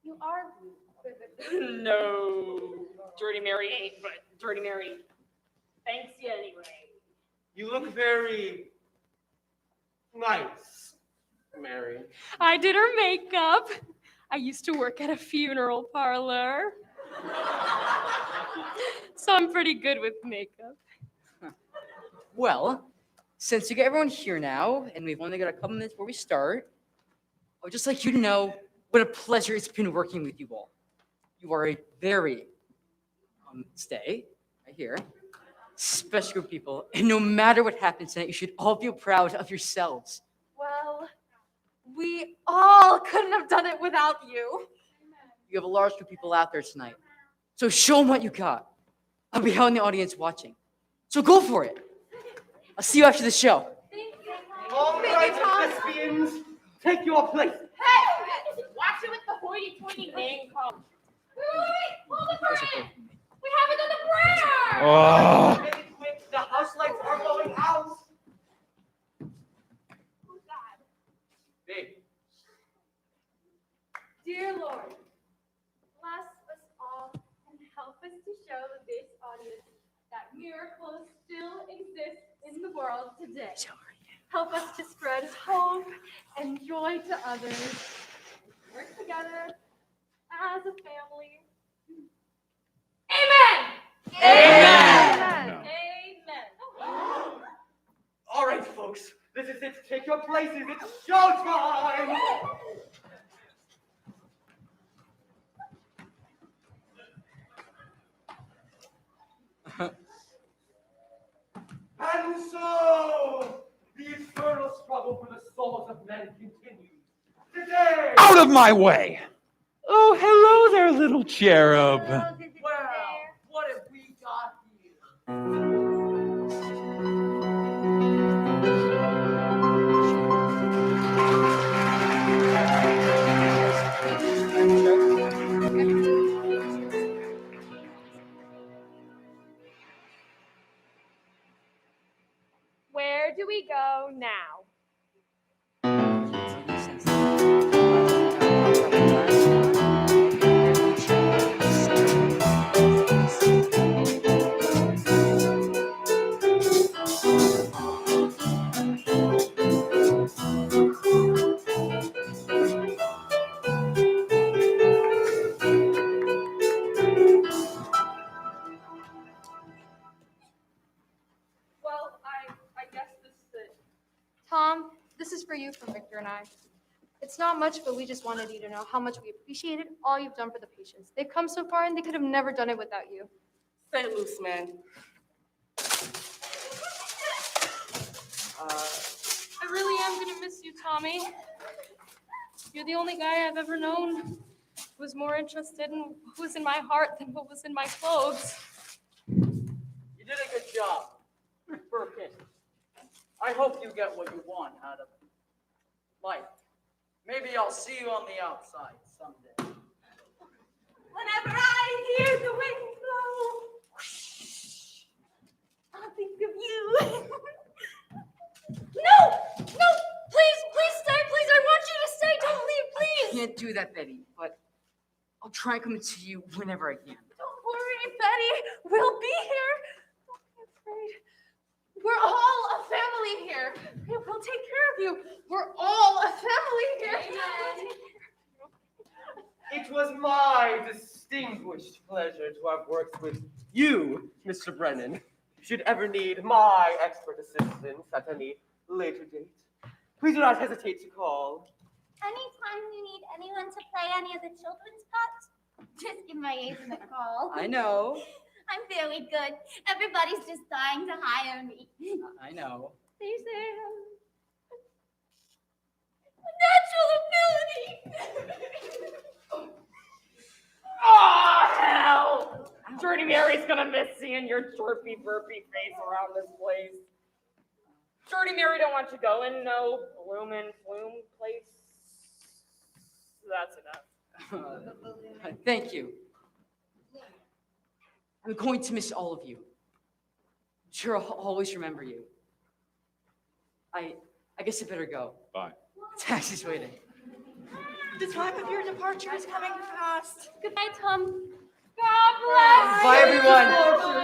you are beautiful. No, Dirty Mary ain't, but Dirty Mary thanks you anyway. You look very nice, Mary. I did her makeup. I used to work at a funeral parlor. So I'm pretty good with makeup. Well, since you get everyone here now, and we've only got a couple minutes before we start, I would just like you to know what a pleasure it's been working with you all. You are a very, stay right here, special group of people, and no matter what happens tonight, you should all feel proud of yourselves. Well, we all couldn't have done it without you. You have a large group of people out there tonight, so show them what you got. I'll be out in the audience watching, so go for it. I'll see you after the show. All right, lesbians, take your place. Hey, watch it with the hoity-toity name call. Wait, hold the parade. We haven't done the prayer. Oh. Quick, the house lights are going out. Hey. Dear Lord, bless us all and help us to show this audience that miracles still exist in the world today. Help us to spread hope and joy to others. Work together as a family. Amen. Amen. Amen. All right, folks, this is it. Take your places. It's showtime. And so, the eternal struggle for the souls of men continues. Today! Out of my way! Oh, hello there, little cherub. Wow, what have we got here? Where do we go now? Well, I guess this is it. Tom, this is for you from Victor and I. It's not much, but we just wanted you to know how much we appreciated all you've done for the patients. They've come so far and they could have never done it without you. Stay loose, man. I really am gonna miss you, Tommy. You're the only guy I've ever known who was more interested in what was in my heart than what was in my clothes. You did a good job. For a kid. I hope you get what you want out of life. Maybe I'll see you on the outside someday. Whenever I hear the wind blow, I'll think of you. No! No! Please stay! Please, I want you to stay! Don't leave, I please! can't do that, Betty, but I'll try and come and see you whenever I can. Don't worry, Betty. We'll be here. Don't be afraid. We're all a family here. I'll take care of you. We're all a family here. It was my distinguished pleasure to have worked with you, Mr. Brennan. Should ever need my expert assistance at any later date, please do not hesitate to call. Anytime you need anyone to play any of the children's parts, just give my agent a call. I know. I'm very good. Everybody's just dying to hire me. I know. They say natural ability. Oh, hell! Dirty Mary's gonna miss seeing your chirpy burpy face around this place. Dirty Mary don't want you going, no bloomin' flume place. That's enough. Thank you. I'm going to miss all of you. I'm sure I'll always remember you. I guess I better go. Bye. Taxi's waiting. The time of your departure is coming fast. Goodbye, Tom. God bless Bye, you. everyone.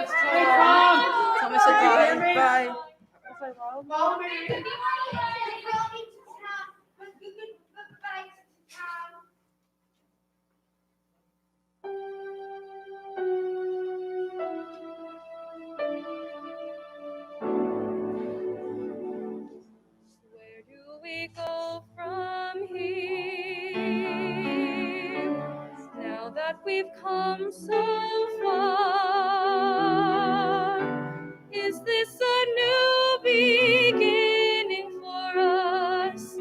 Hey, Tom. Thomas said bye. Bye. Follow me. Where do we go from here? Now that we've come so far, is this a new beginning for us,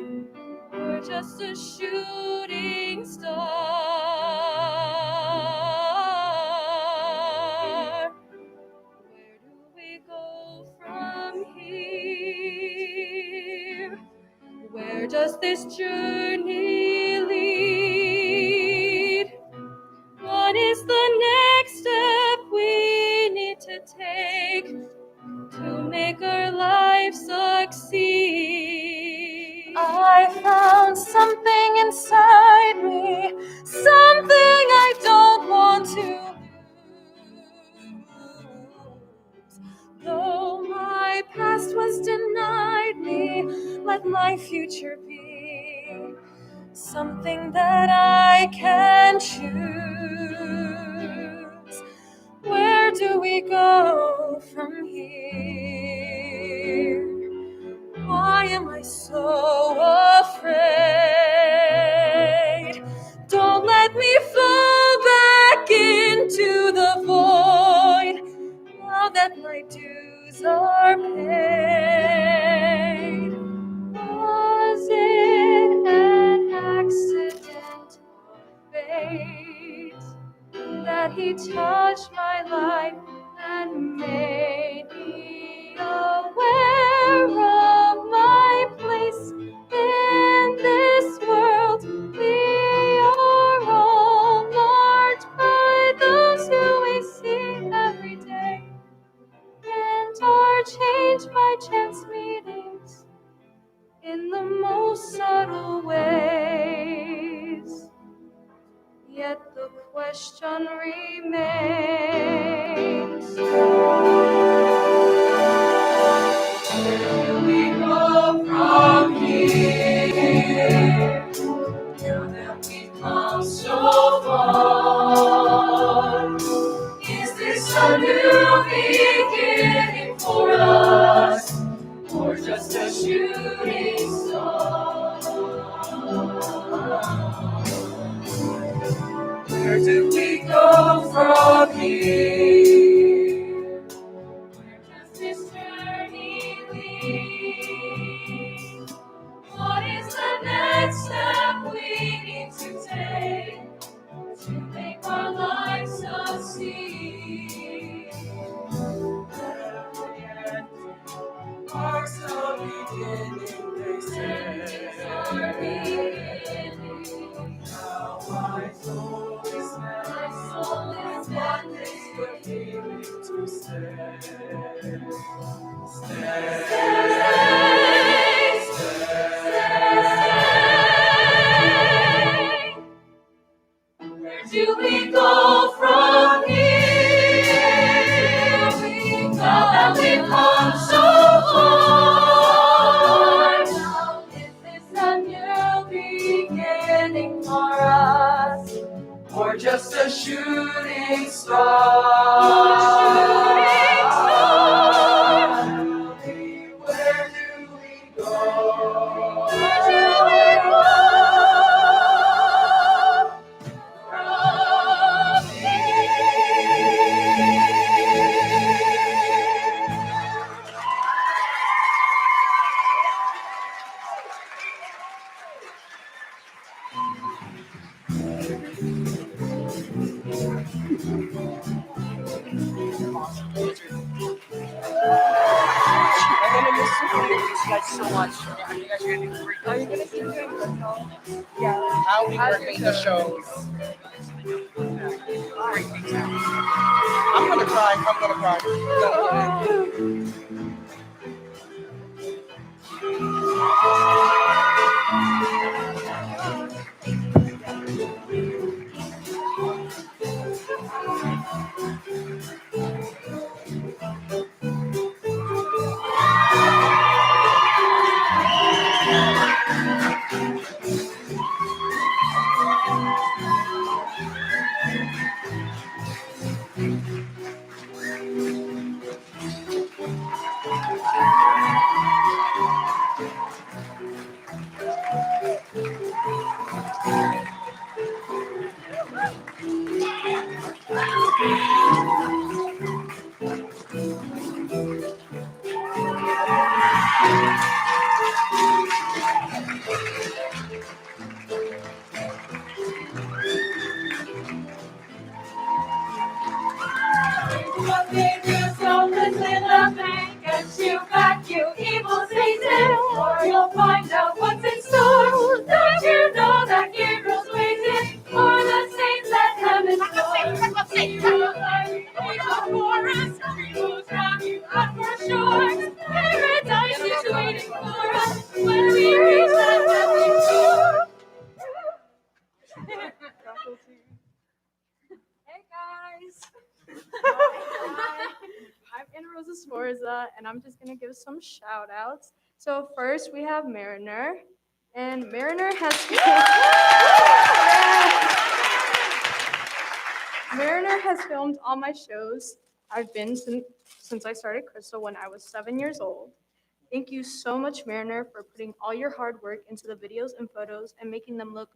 or just a shooting star? Where do we go from here? Where does this journey lead? What is the next step we need to take to make our life succeed? I found something inside me, something I don't want to lose. Though my past was denied me, let my future be something that I can choose. Where do we go from here? Why am I so afraid? Don't let me fall back into the void now that my dues are paid. Was it an accident or fate that he touched my life and made me aware of my place in this world? We are all marked by those who we see every day and are changed by chance meetings in the most subtle ways. Yet the question remains, where do we go from here? Now that we've come so far, is this a new beginning for us, or just a shooting star? Where do we go from here? Where does this journey lead? What is the next step we need to take to make our lives succeed? Marks are beginning, they say. Now my soul is mad. One thing we're feeling to stay. Stay. Where do we go from here? Now that we've come so far, shooting star. Where do we go? Where do we go from Thank you guys so much. You guys are gonna do great. Are you gonna keep doing Rehearsal? Yeah. I'll be working the shows. Great things happen. I'm gonna cry. What made you selfless in the bank? Get you back, you evil Satan, or you'll find out what's in store. Don't you know that heroes waiting for the saints that heaven door? For us, heroes round you out for shore. Paradise is waiting for us when we reach that heaven door. Hey guys. Hi. I'm Anna Rosa Sforza, and I'm just gonna give some shout outs. So first we have Mariner, and Mariner has Mariner has filmed all my shows I've been since I started Crystal when I was 7 years old. Thank you so much, Mariner, for putting all your hard work into the videos and photos and making them look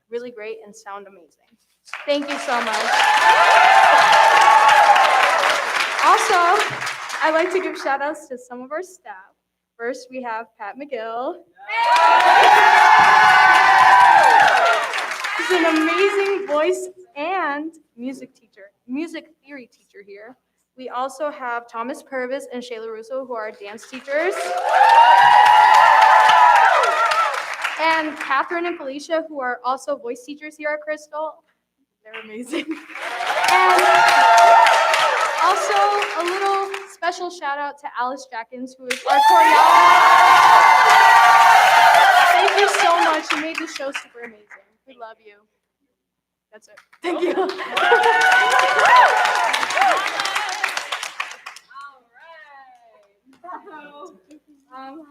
really great and sound amazing. Thank you so much. Also, I'd like to give shout outs to some of our staff. First, we have Pat McGill. She's an amazing voice and music theory teacher here. We also have Thomas Purvis and Shayla Russo, who are our dance teachers. And Catherine and Felicia, who are also voice teachers here at Crystal. They're amazing. And also a little special shout out to Alice Jackins, who is our choreographer. Thank you so much. You made this show super amazing. We love you. That's it. Thank you.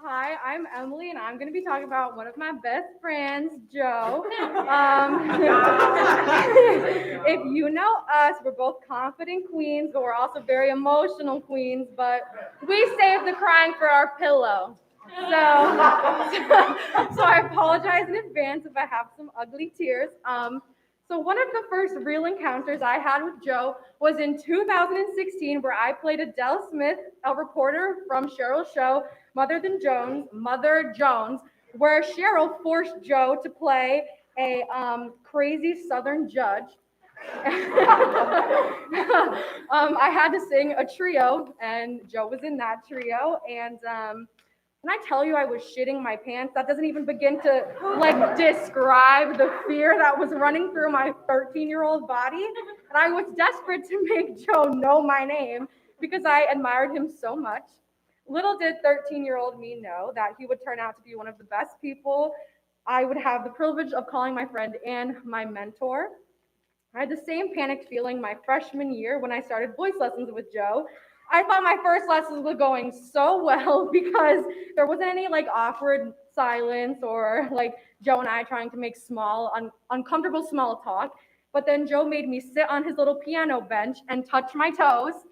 Hi, I'm Emily, and I'm going to be talking about one of my best friends, Joe. If you know us, we're both confident queens, but we're also very emotional queens, but we save the crying for our pillow. So I apologize in advance if I have some ugly tears. So one of the first real encounters I had with Joe was in 2016, where I played Adele Smith, a reporter from Cheryl's show, Mother Jones, where Cheryl forced Joe to play a crazy Southern judge. I had to sing a trio, and Joe was in that trio, and when I tell you I was shitting my pants, that doesn't even begin to describe the fear that was running through my 13-year-old body. And I was desperate to make Joe know my name because I admired him so much. Little did 13-year-old me know that he would turn out to be one of the best people I would have the privilege of calling my friend and my mentor. I had the same panicked feeling my freshman year when I started voice lessons with Joe. I thought my first lessons were going so well because there wasn't any awkward silence or Joe and I trying to make uncomfortable small talk. But then Joe made me sit on his little piano bench and touch my toes.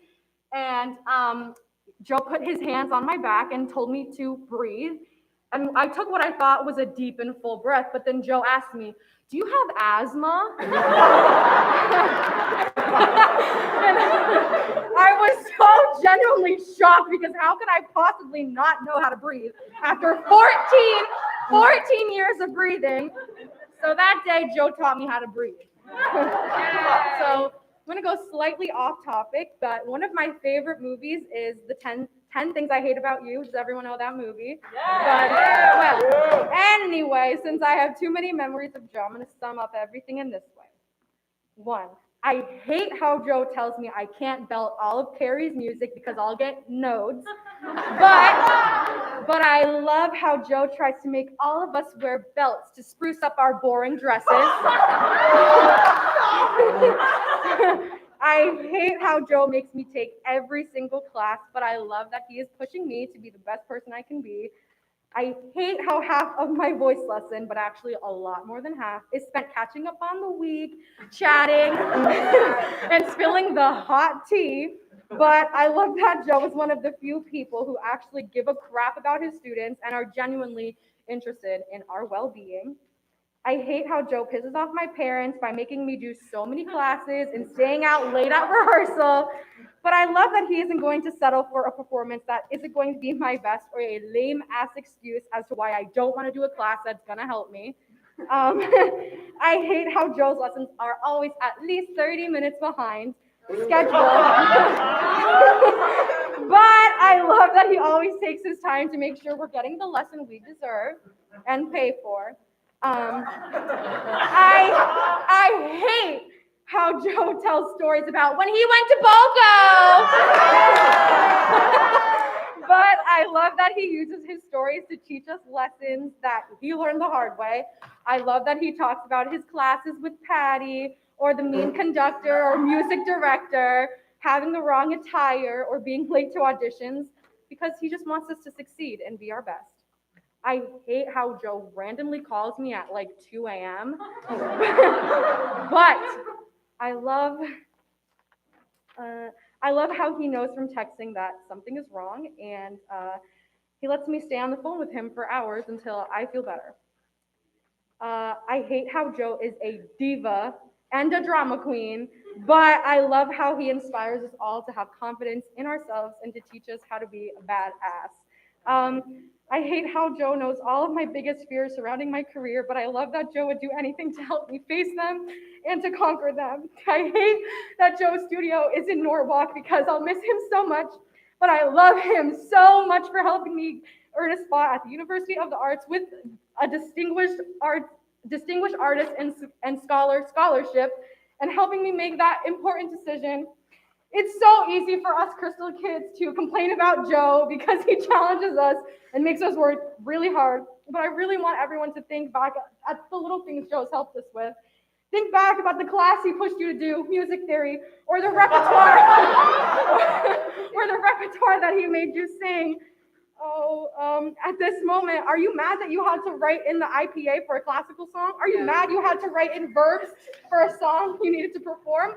And Joe put his hands on my back and told me to breathe. And I took what I thought was a deep and full breath, but then Joe asked me, "Do you have asthma?" And I was so genuinely shocked because how could I possibly not know how to breathe after 14 years of breathing? So that day, Joe taught me how to breathe. So I'm gonna go slightly off topic, but one of my favorite movies is the 10 Things I Hate About You. Does everyone know that movie? Well, anyway, since I have too many memories of Joe, I'm gonna sum up everything in this way. 1, I hate how Joe tells me I can't belt all of Carrie's music because I'll get nodes. But I love how Joe tries to make all of us wear belts to spruce up our boring dresses. I hate how Joe makes me take every single class, but I love that he is pushing me to be the best person I can be. I hate how half of my voice lesson, but actually a lot more than half, is spent catching up on the week, chatting, and spilling the hot tea. But I love that Joe is one of the few people who actually give a crap about his students and are genuinely interested in our well-being. I hate how Joe pisses off my parents by making me do so many classes and staying out late at rehearsal. But I love that he isn't going to settle for a performance that isn't going to be my best or a lame-ass excuse as to why I don't want to do a class that's going to help me. I hate how Joe's lessons are always at least 30 minutes behind schedule. But I love that he always takes his time to make sure we're getting the lesson we deserve and pay for. I hate how Joe tells stories about when he went to Boco. But I love that he uses his stories to teach us lessons that he learned the hard way. I love that he talks about his classes with Patty, or the mean conductor or music director, having the wrong attire, or being late to auditions, because he just wants us to succeed and be our best. I hate how Joe randomly calls me at like 2 a.m. But I love how he knows from texting that something is wrong, and he lets me stay on the phone with him for hours until I feel better. I hate how Joe is a diva and a drama queen, but I love how he inspires us all to have confidence in ourselves and to teach us how to be a badass. I hate how Joe knows all of my biggest fears surrounding my career, but I love that Joe would do anything to help me face them and to conquer them. I hate that Joe's studio is in Norwalk because I'll miss him so much, but I love him so much for helping me earn a spot at the University of the Arts with a distinguished artist and scholarship, and helping me make that important decision. It's so easy for us Crystal kids to complain about Joe because he challenges us and makes us work really hard. But I really want everyone to think back at the little things Joe's helped us with. Think back about the class he pushed you to do, music theory, or the repertoire, or the repertoire that he made you sing. At this moment, are you mad that you had to write in the IPA for a classical song? Are you mad you had to write in verbs for a song you needed to perform?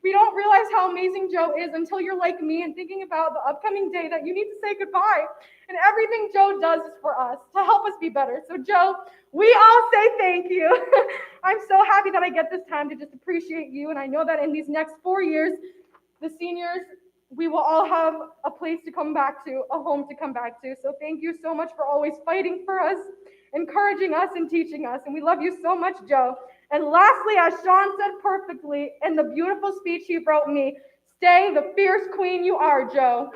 We don't realize how amazing Joe is until you're like me and thinking about the upcoming day that you need to say goodbye. And everything Joe does is for us, to help us be better. So Joe, we all say thank you. I'm so happy that I get this time to just appreciate you. And I know that in these next 4 years, the seniors, we will all have a place to come back to, a home to come back to. So thank you so much for always fighting for us, encouraging us, and teaching us. And we love you so much, Joe. And lastly, as Sean said perfectly in the beautiful speech he wrote me, stay the fierce queen you are, Joe.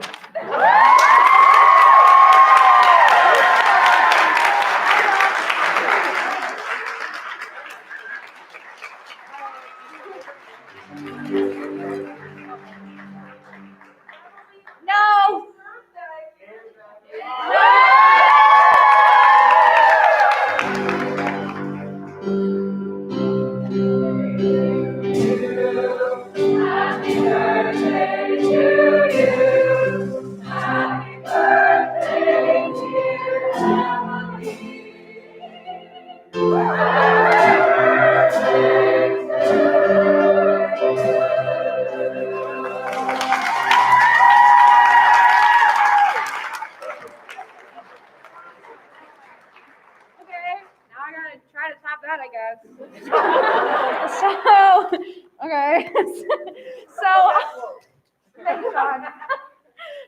No. Happy birthday to you. Happy birthday. I guess. So, okay. So, thanks, Sean.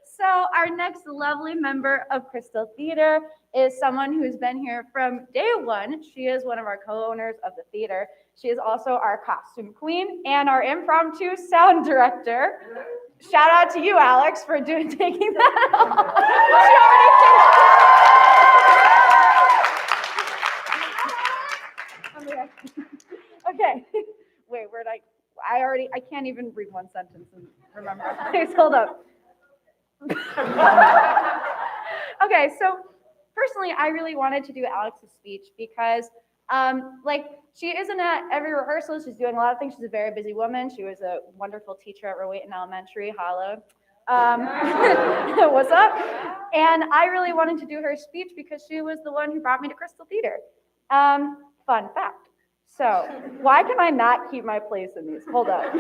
So our next lovely member of Crystal Theater is someone who's been here from day one. She is one of our co-owners of the theater. She is also our costume queen and our impromptu sound director. Shout out to you, Alex, for taking that off. Okay. Wait, where'd I can't even read one sentence and remember. Please hold up. Okay, so personally, I really wanted to do Alex's speech because, she isn't at every rehearsal. She's doing a lot of things. She's a very busy woman. She was a wonderful teacher at Rowayton Elementary. Holla. What's up? And I really wanted to do her speech because she was the one who brought me to Crystal Theater. Fun fact. So why can I not keep my place in these? Hold up.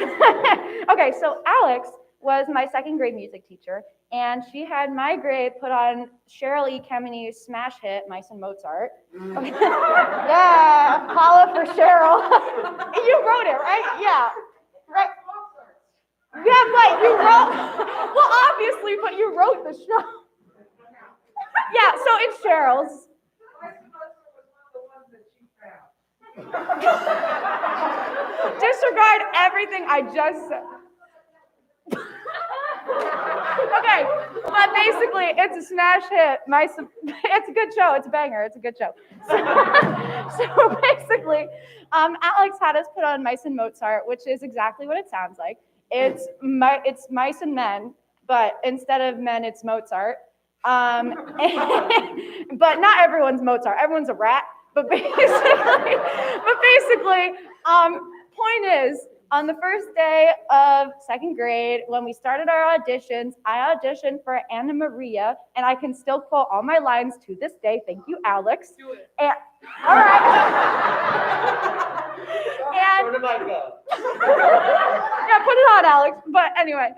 Okay, so Alex was my second grade music teacher, and she had my grade put on Cheryl E. Kemeny smash hit, Mice and Mozart. Yeah, holla for Cheryl. You wrote it, right? Yeah. Right. Yeah, but you wrote, well, obviously, but you wrote the show. Yeah, so it's Cheryl's. Disregard everything I just said. Okay, but basically, it's a smash hit. It's a good show. It's a banger. It's a good show. So basically, Alex had us put on Mice and Mozart, which is exactly what it sounds like. It's mice and men, but instead of men, it's Mozart. But not everyone's Mozart. Everyone's a rat. But basically, point is, on the first day of second grade, when we started our auditions, I auditioned for Anna Maria, and I can still quote all my lines to this day. Thank you, Alex. Do it. And, all right. And, Where did I go? Yeah, put it on, Alex. But anyway,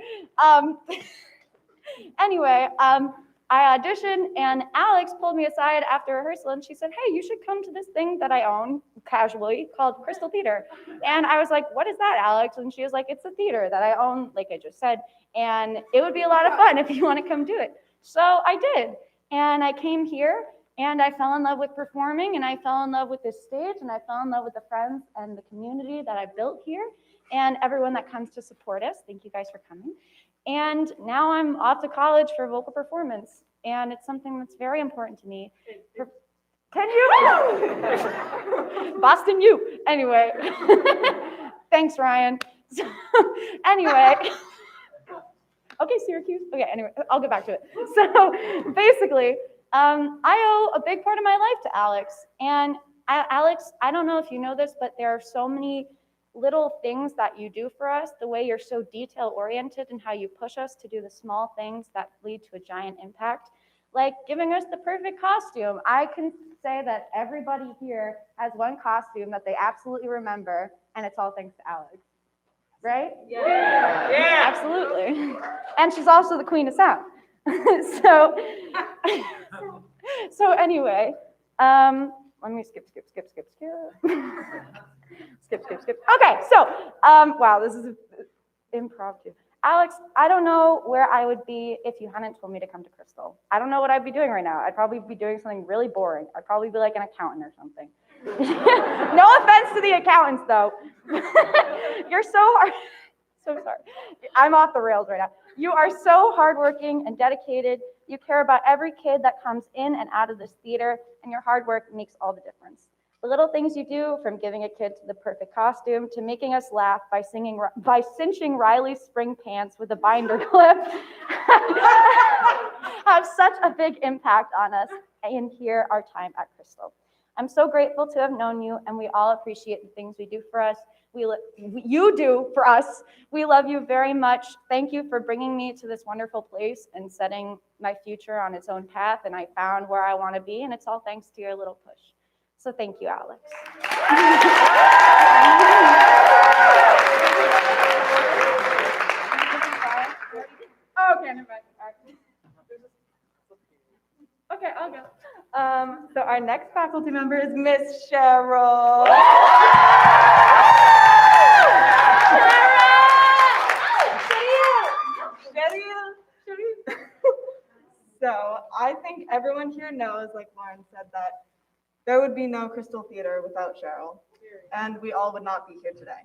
I auditioned, and Alex pulled me aside after rehearsal, and she said, "Hey, you should come to this thing that I own casually called Crystal Theater." And I was like, "What is that, Alex?" And she was like, "It's a theater that I own, like I just said, and it would be a lot of fun if you want to come do it." So I did, and I came here, and I fell in love with performing, and I fell in love with this stage, and I fell in love with the friends and the community that I built here, and everyone that comes to support us. Thank you guys for coming. And now I'm off to college for vocal performance, and it's something that's very important to me. Can you? Boston U. Anyway. Thanks, Ryan. So, anyway. Okay, Syracuse. Okay, anyway, I'll get back to it. So basically, I owe a big part of my life to Alex. And Alex, I don't know if you know this, but there are so many little things that you do for us, the way you're so detail-oriented and how you push us to do the small things that lead to a giant impact. Like giving us the perfect costume. I can say that everybody here has one costume that they absolutely remember, and it's all thanks to Alex. Right? Yeah. Yeah. Absolutely. And she's also the queen of sound. So anyway, let me skip. Skip. Okay, so, wow, this is impromptu. Alex, I don't know where I would be if you hadn't told me to come to Crystal. I don't know what I'd be doing right now. I'd probably be doing something really boring. I'd probably be like an accountant or something. No offense to the accountants, though. You're so hard. So sorry. I'm off the rails right now. You are so hardworking and dedicated. You care about every kid that comes in and out of this theater, and your hard work makes all the difference. The little things you do, from giving a kid to the perfect costume to making us laugh by cinching Riley's spring pants with a binder clip, have such a big impact on us and here our time at Crystal. I'm so grateful to have known you, and we all appreciate the things we do for us. You do for us. We love you very much. Thank you for bringing me to this wonderful place and setting my future on its own path, and I found where I want to be, and it's all thanks to your little push. So thank you, Alex. Okay, never mind. Okay, I'll go. So our next faculty member is Miss Cheryl. So I think everyone here knows, like Lauren said, that there would be no Crystal Theater without Cheryl, and we all would not be here today.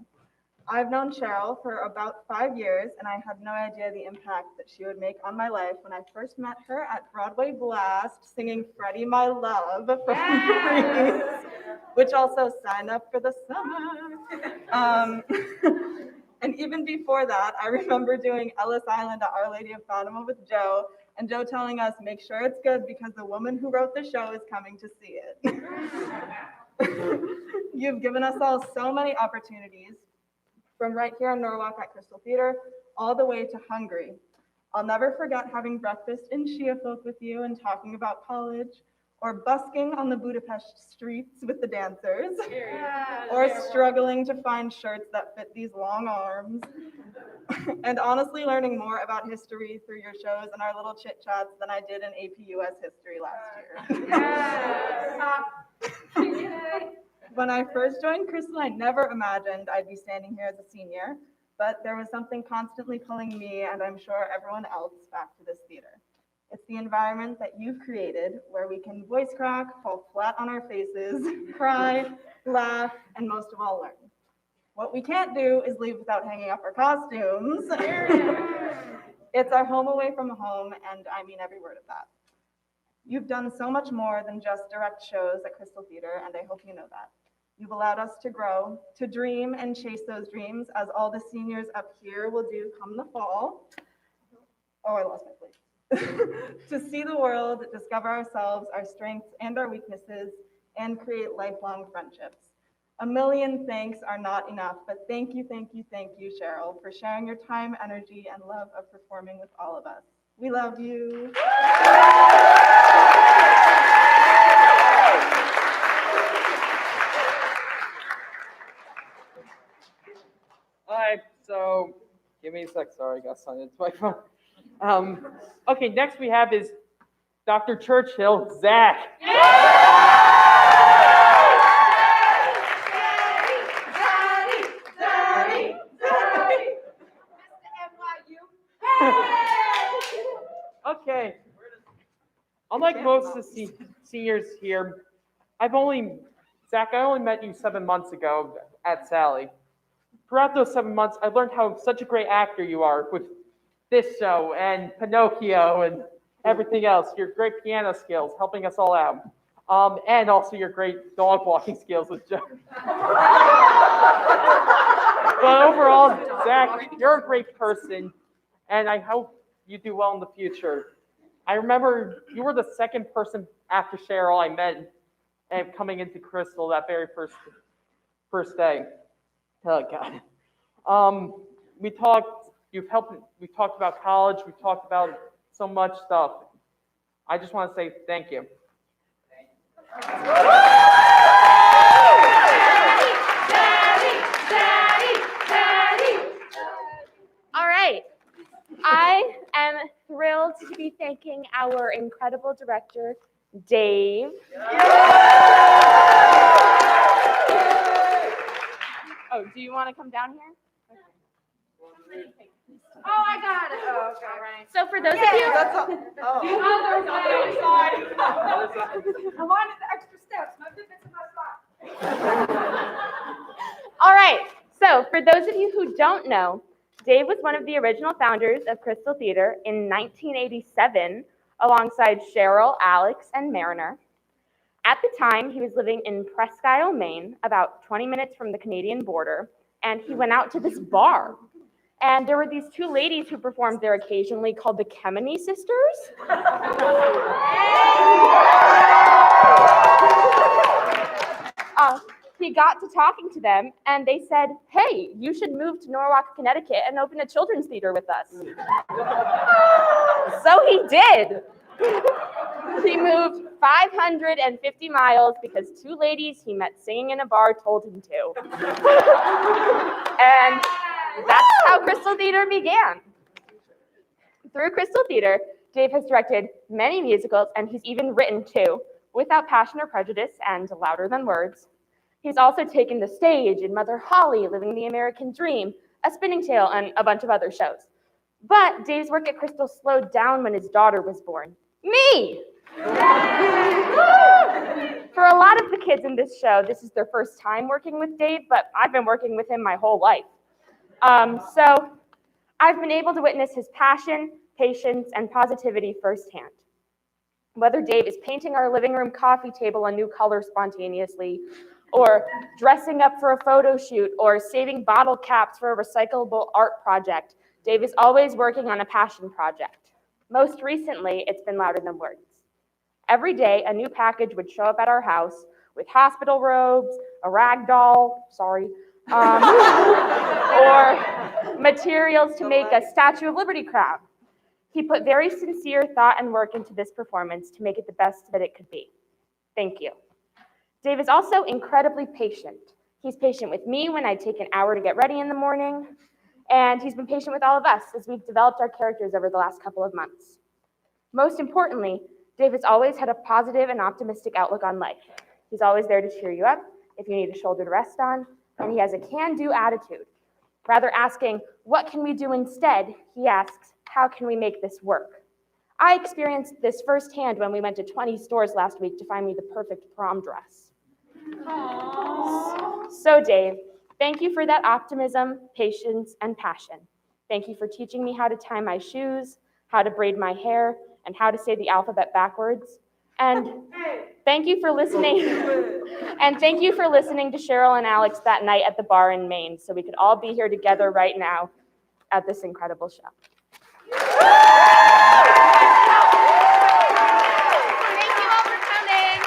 I've known Cheryl for about 5 years, and I had no idea the impact that she would make on my life when I first met her at Broadway Blast singing Freddie My Love from Freeze, which also signed up for the summer. And even before that, I remember doing Ellis Island at Our Lady of Fatima with Joe, and Joe telling us, make sure it's good because the woman who wrote the show is coming to see it. You've given us all so many opportunities, from right here in Norwalk at Crystal Theater, all the way to Hungary. I'll never forget having breakfast in Schiafolk with you and talking about college, or busking on the Budapest streets with the dancers, or struggling to find shirts that fit these long arms, and honestly learning more about history through your shows and our little chit chats than I did in AP US history last year. When I first joined Crystal, I never imagined I'd be standing here as a senior, but there was something constantly pulling me, and I'm sure everyone else, back to this theater. It's the environment that you've created where we can voice crack, fall flat on our faces, cry, laugh, and most of all, learn. What we can't do is leave without hanging up our costumes. It's our home away from home, and I mean every word of that. You've done so much more than just direct shows at Crystal Theater, and I hope you know that. You've allowed us to grow, to dream and chase those dreams, as all the seniors up here will do come the fall. Oh, I lost my place. To see the world, discover ourselves, our strengths and our weaknesses, and create lifelong friendships. A million thanks are not enough, but thank you, Cheryl, for sharing your time, energy, and love of performing with all of us. We love you. All right, so give me a sec. Sorry, I got signed into my phone. Okay, next we have is Dr. Churchill, Zach. Okay. Unlike most of the seniors here, Zach, I only met you 7 months ago at Sally. Throughout those 7 months, I learned how such a great actor you are with this show and Pinocchio and everything else. Your great piano skills, helping us all out. And also your great dog walking skills with Joe. But overall, Zach, you're a great person, and I hope you do well in the future. I remember you were the second person after Cheryl I met and coming into Crystal that very first day. Oh God. We talked about college, we talked about so much stuff. I just want to say thank you. All right. I am thrilled to be thanking our incredible director, Dave. Oh, do you want to come down here? Oh, I got it. Oh, okay. All right. So for those of you, The other side. I wanted the extra steps. My fitness in my spot. all right. So for those of you who don't know, Dave was one of the original founders of Crystal Theater in 1987, alongside Cheryl, Alex, and Mariner. At the time, he was living in Presque Isle, Maine, about 20 minutes from the Canadian border, and he went out to this bar. And there were these two ladies who performed there occasionally called the Kemeny Sisters. He got to talking to them, and they said, hey, you should move to Norwalk, Connecticut, and open a children's theater with us. So he did. He moved 550 miles because two ladies he met singing in a bar told him to. And that's how Crystal Theater began. Through Crystal Theater, Dave has directed many musicals, and he's even written two, Without Passion or Prejudice and Louder Than Words. He's also taken the stage in Mother Holly, Living the American Dream, A Spinning Tale, and a bunch of other shows. But Dave's work at Crystal slowed down when his daughter was born. Me! For a lot of the kids in this show, this is their first time working with Dave, but I've been working with him my whole life. So I've been able to witness his passion, patience, and positivity firsthand. Whether Dave is painting our living room coffee table a new color spontaneously, or dressing up for a photo shoot, or saving bottle caps for a recyclable art project, Dave is always working on a passion project. Most recently, it's been Louder Than Words. Every day, a new package would show up at our house with hospital robes, a rag doll, or materials to make a Statue of Liberty crown. He put very sincere thought and work into this performance to make it the best that it could be. Thank you. Dave is also incredibly patient. He's patient with me when I take an hour to get ready in the morning, and he's been patient with all of us as we've developed our characters over the last couple of months. Most importantly, Dave has always had a positive and optimistic outlook on life. He's always there to cheer you up if you need a shoulder to rest on, and he has a can-do attitude. Rather asking, what can we do instead, he asks, how can we make this work? I experienced this firsthand when we went to 20 stores last week to find me the perfect prom dress. Aww. So Dave, thank you for that optimism, patience, and passion. Thank you for teaching me how to tie my shoes, how to braid my hair, and how to say the alphabet backwards. And thank you for listening. And thank you for listening to Cheryl and Alex that night at the bar in Maine, so we could all be here together right now at this incredible show. Thank you all for coming.